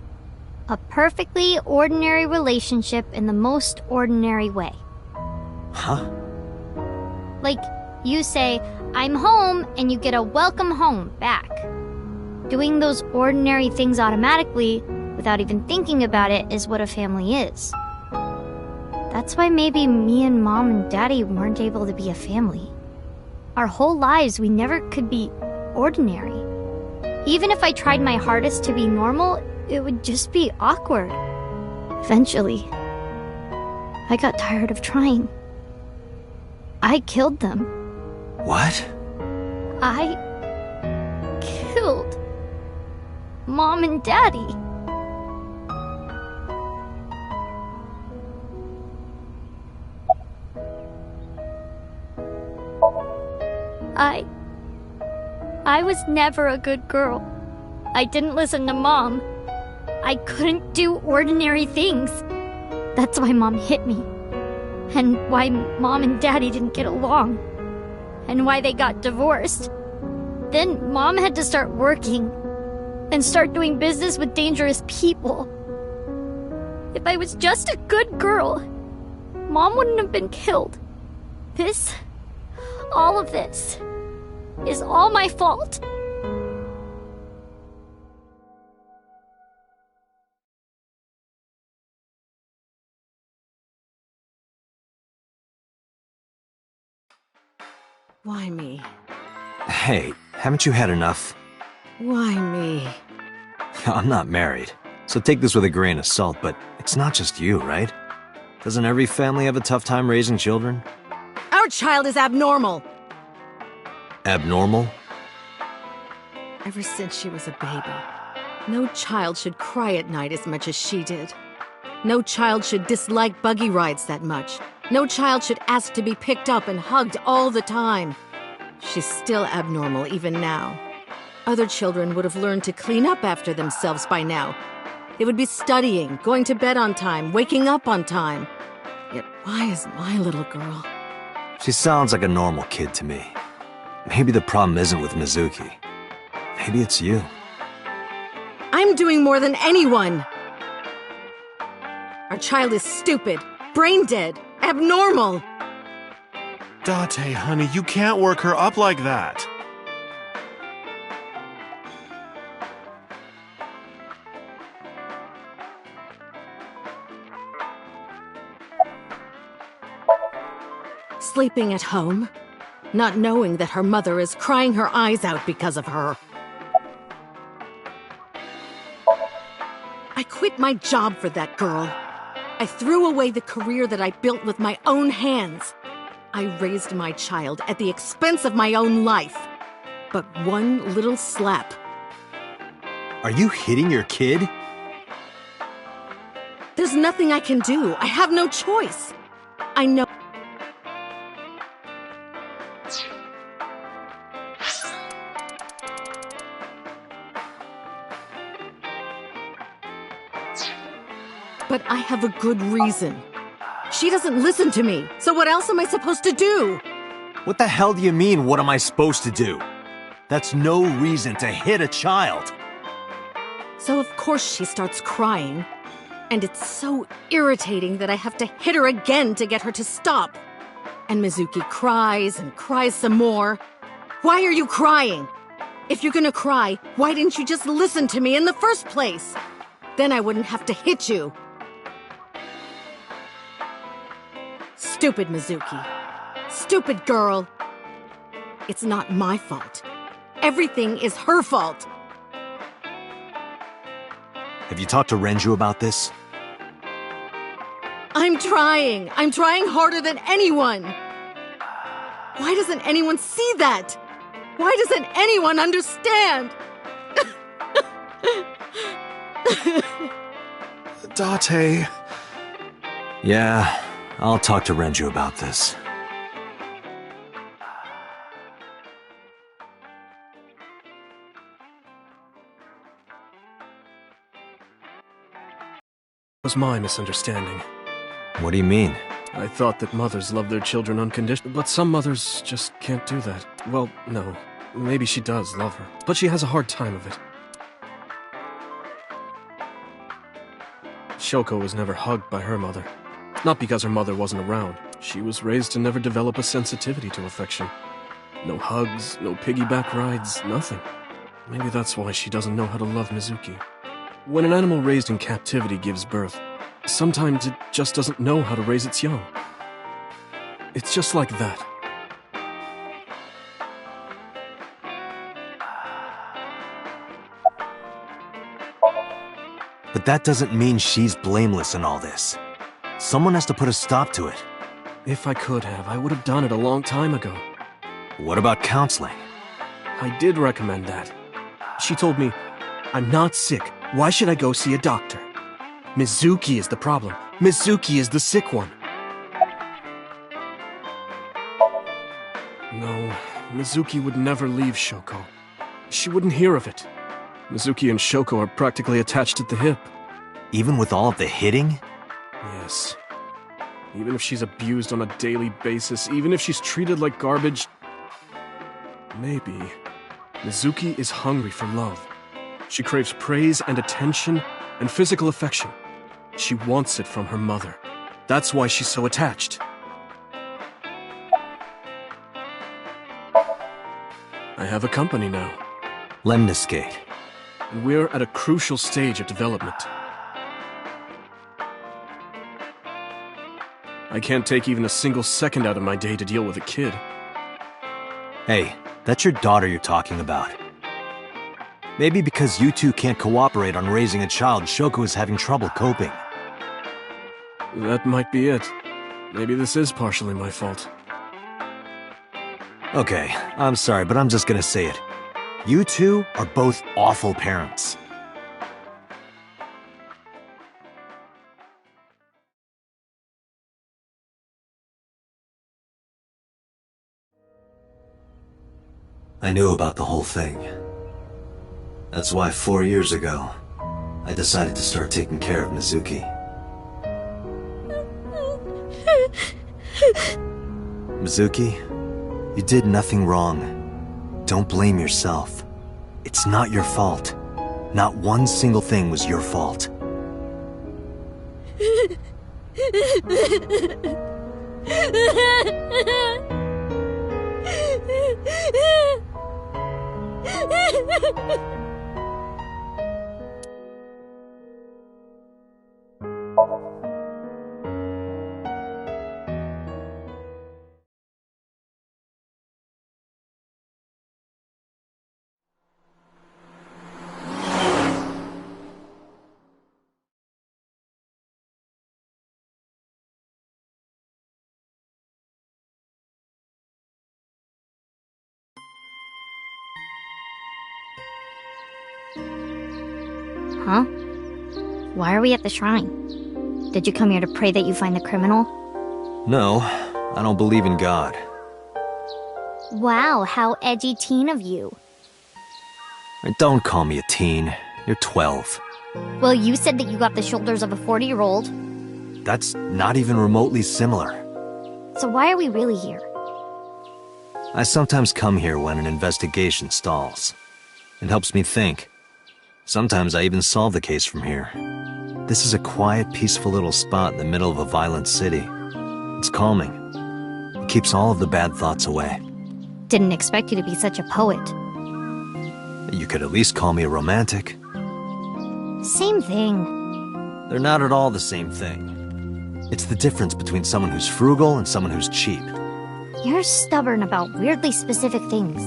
a perfectly ordinary relationship in the most ordinary way. Huh? Like, you say, I'm home, and you get a welcome home back. Doing those ordinary things automatically, without even thinking about it, is what a family is. That's why maybe me and Mom and Daddy weren't able to be a family. Our whole lives, we never could be ordinary. Even if I tried my hardest to be normal, it would just be awkward. Eventually, I got tired of trying. I killed them. What? I killed Mom and Daddy. I was never a good girl. I didn't listen to Mom. I couldn't do ordinary things. That's why Mom hit me. And why Mom and Daddy didn't get along. And why they got divorced. Then Mom had to start working. And start doing business with dangerous people. If I was just a good girl, Mom wouldn't have been killed. All of this, is all my fault. Why me? Hey, haven't you had enough? Why me? I'm not married, so take this with a grain of salt, but it's not just you, right? Doesn't every family have a tough time raising children? Our child is abnormal. Abnormal? Ever since she was a baby, no child should cry at night as much as she did. No child should dislike buggy rides that much. No child should ask to be picked up and hugged all the time. She's still abnormal even now. Other children would have learned to clean up after themselves by now. They would be studying, going to bed on time, waking up on time. Yet why is my little girl? She sounds like a normal kid to me. Maybe the problem isn't with Mizuki. Maybe it's you. I'm doing more than anyone! Our child is stupid, brain dead, abnormal! Date, honey, you can't work her up like that. Sleeping at home, not knowing that her mother is crying her eyes out because of her. I quit my job for that girl. I threw away the career that I built with my own hands. I raised my child at the expense of my own life. But one little slap. Are you hitting your kid? There's nothing I can do. I have no choice. I know. But I have a good reason. She doesn't listen to me, so what else am I supposed to do? What the hell do you mean, what am I supposed to do? That's no reason to hit a child. So of course she starts crying. And it's so irritating that I have to hit her again to get her to stop. And Mizuki cries and cries some more. Why are you crying? If you're gonna cry, why didn't you just listen to me in the first place? Then I wouldn't have to hit you. Stupid Mizuki. Stupid girl. It's not my fault. Everything is her fault. Have you talked to Renju about this? I'm trying. I'm trying harder than anyone. Why doesn't anyone see that? Why doesn't anyone understand? Date. Yeah, I'll talk to Renju about this. It was my misunderstanding. What do you mean? I thought that mothers love their children unconditionally, but some mothers just can't do that. Well, no. Maybe she does love her, but she has a hard time of it. Shoko was never hugged by her mother. Not because her mother wasn't around. She was raised to never develop a sensitivity to affection. No hugs, no piggyback rides, nothing. Maybe that's why she doesn't know how to love Mizuki. When an animal raised in captivity gives birth, sometimes it just doesn't know how to raise its young. It's just like that. But that doesn't mean she's blameless in all this. Someone has to put a stop to it. If I could have, I would have done it a long time ago. What about counseling? I did recommend that. She told me, I'm not sick. Why should I go see a doctor? Mizuki is the problem. Mizuki is the sick one. No, Mizuki would never leave Shoko. She wouldn't hear of it. Mizuki and Shoko are practically attached at the hip. Even with all of the hitting? Yes. Even if she's abused on a daily basis, even if she's treated like garbage... Maybe. Mizuki is hungry for love. She craves praise and attention and physical affection. She wants it from her mother. That's why she's so attached. I have a company now. Lemniscate. And we're at a crucial stage of development. I can't take even a single second out of my day to deal with a kid. Hey, that's your daughter you're talking about. Maybe because you two can't cooperate on raising a child, Shoko is having trouble coping. That might be it. Maybe this is partially my fault. Okay, I'm sorry, but I'm just gonna say it. You two are both awful parents. I knew about the whole thing. That's why 4 years ago, I decided to start taking care of Mizuki. Mizuki, you did nothing wrong. Don't blame yourself. It's not your fault. Not one single thing was your fault. Huh? Why are we at the shrine? Did you come here to pray that you find the criminal? No, I don't believe in God. Wow, how edgy teen of you. Don't call me a teen. You're 12. Well, you said that you got the shoulders of a 40-year-old. That's not even remotely similar. So why are we really here? I sometimes come here when an investigation stalls. It helps me think. Sometimes I even solve the case from here. This is a quiet, peaceful little spot in the middle of a violent city. It's calming. It keeps all of the bad thoughts away. Didn't expect you to be such a poet. You could at least call me a romantic. Same thing. They're not at all the same thing. It's the difference between someone who's frugal and someone who's cheap. You're stubborn about weirdly specific things.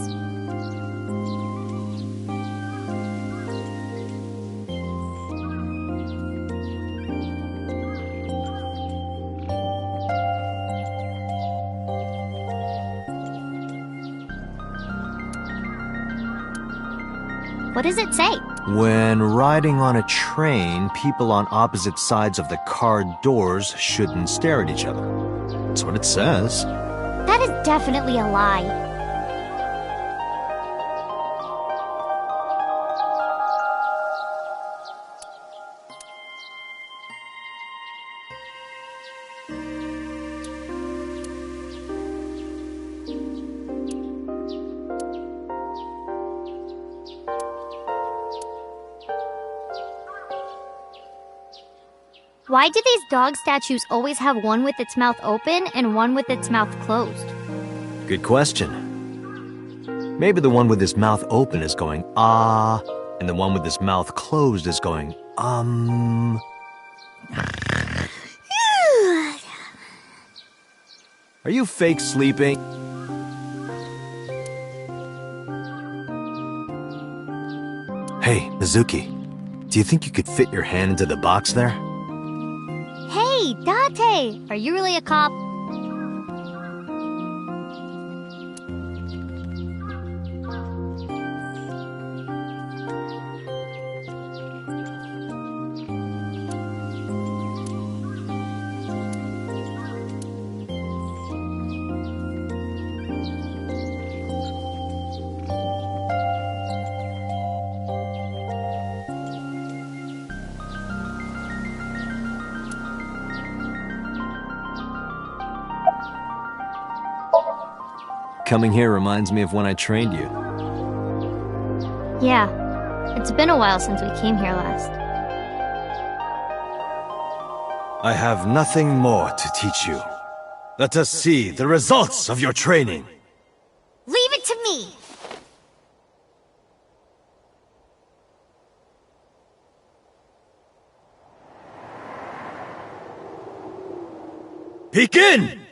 What does it say? When riding on a train, people on opposite sides of the car doors shouldn't stare at each other. That's what it says. That is definitely a lie. Why do these dog statues always have one with its mouth open and one with its mouth closed? Good question. Maybe the one with his mouth open is going, ah, and the one with his mouth closed is going, Are you fake sleeping? Hey, Mizuki, do you think you could fit your hand into the box there? Hey, Date! Are you really a cop? Coming here reminds me of when I trained you. Yeah. It's been a while since we came here last. I have nothing more to teach you. Let us see the results of your training. Leave it to me! Begin!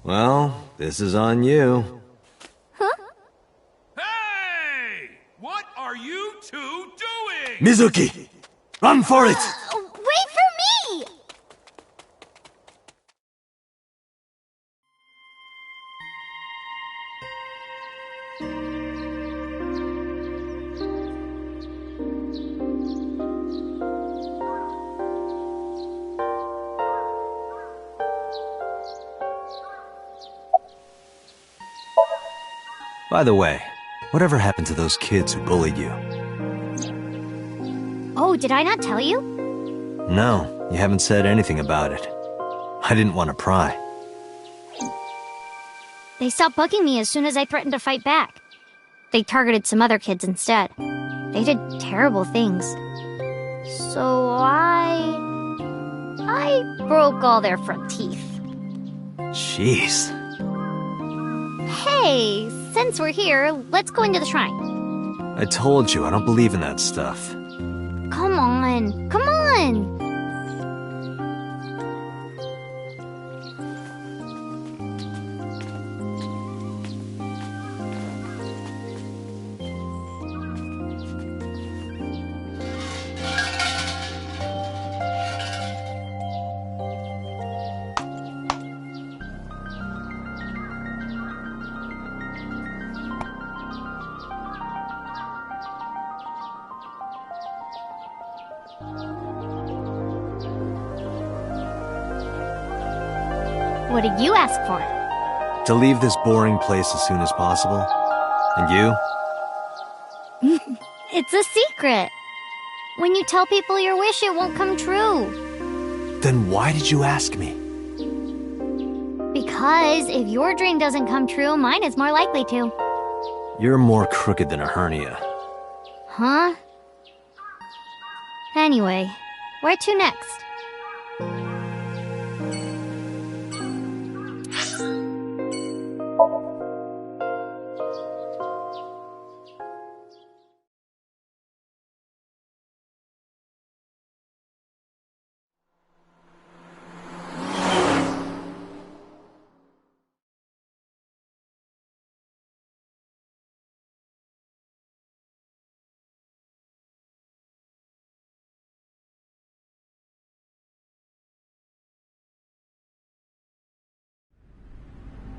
Well, this is on you. Huh? Hey! What are you two doing? Mizuki! Run for it! Wait for me! By the way, whatever happened to those kids who bullied you? Oh, did I not tell you? No, you haven't said anything about it. I didn't want to pry. They stopped bugging me as soon as I threatened to fight back. They targeted some other kids instead. They did terrible things. So I broke all their front teeth. Jeez. Hey, since we're here, let's go into the shrine. I told you, I don't believe in that stuff. Come on, come on! What did you ask for? To leave this boring place as soon as possible. And you? It's a secret. When you tell people your wish, it won't come true. Then why did you ask me? Because if your dream doesn't come true, mine is more likely to. You're more crooked than a hernia. Huh? Anyway, where to next?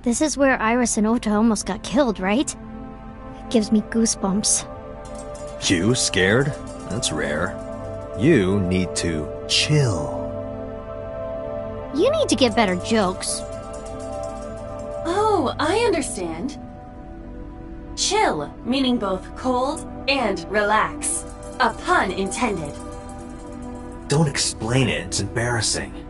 This is where Iris and Ota almost got killed, right? It gives me goosebumps. You scared? That's rare. You need to chill. You need to get better jokes. Oh, I understand. Chill, meaning both cold and relax. A pun intended. Don't explain it, it's embarrassing.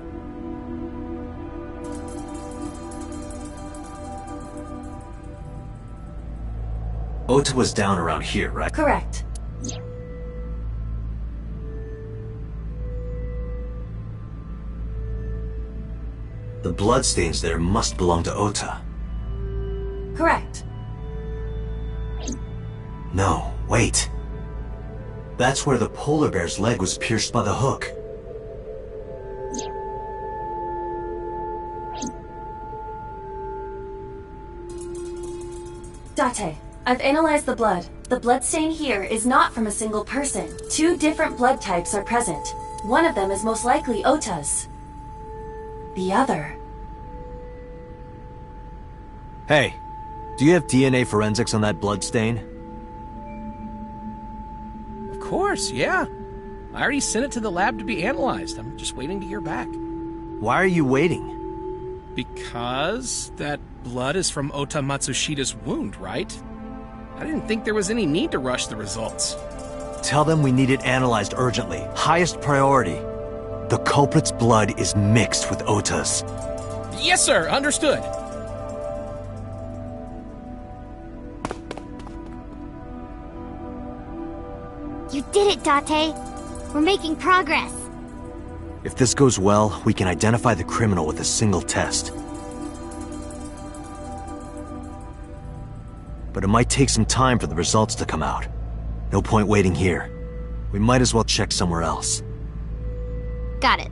Ota was down around here, right? Correct. The bloodstains there must belong to Ota. Correct. No, wait. That's where the polar bear's leg was pierced by the hook. Date, I've analyzed the blood. The bloodstain here is not from a single person. 2 different blood types are present. One of them is most likely Ota's. The other... Hey, do you have DNA forensics on that bloodstain? Of course, yeah. I already sent it to the lab to be analyzed. I'm just waiting to hear back. Why are you waiting? Because that blood is from Ota Matsushida's wound, right? I didn't think there was any need to rush the results. Tell them we need it analyzed urgently. Highest priority. The culprit's blood is mixed with Ota's. Yes, sir. Understood. You did it, Date. We're making progress. If this goes well, we can identify the criminal with a single test. But it might take some time for the results to come out. No point waiting here. We might as well check somewhere else. Got it.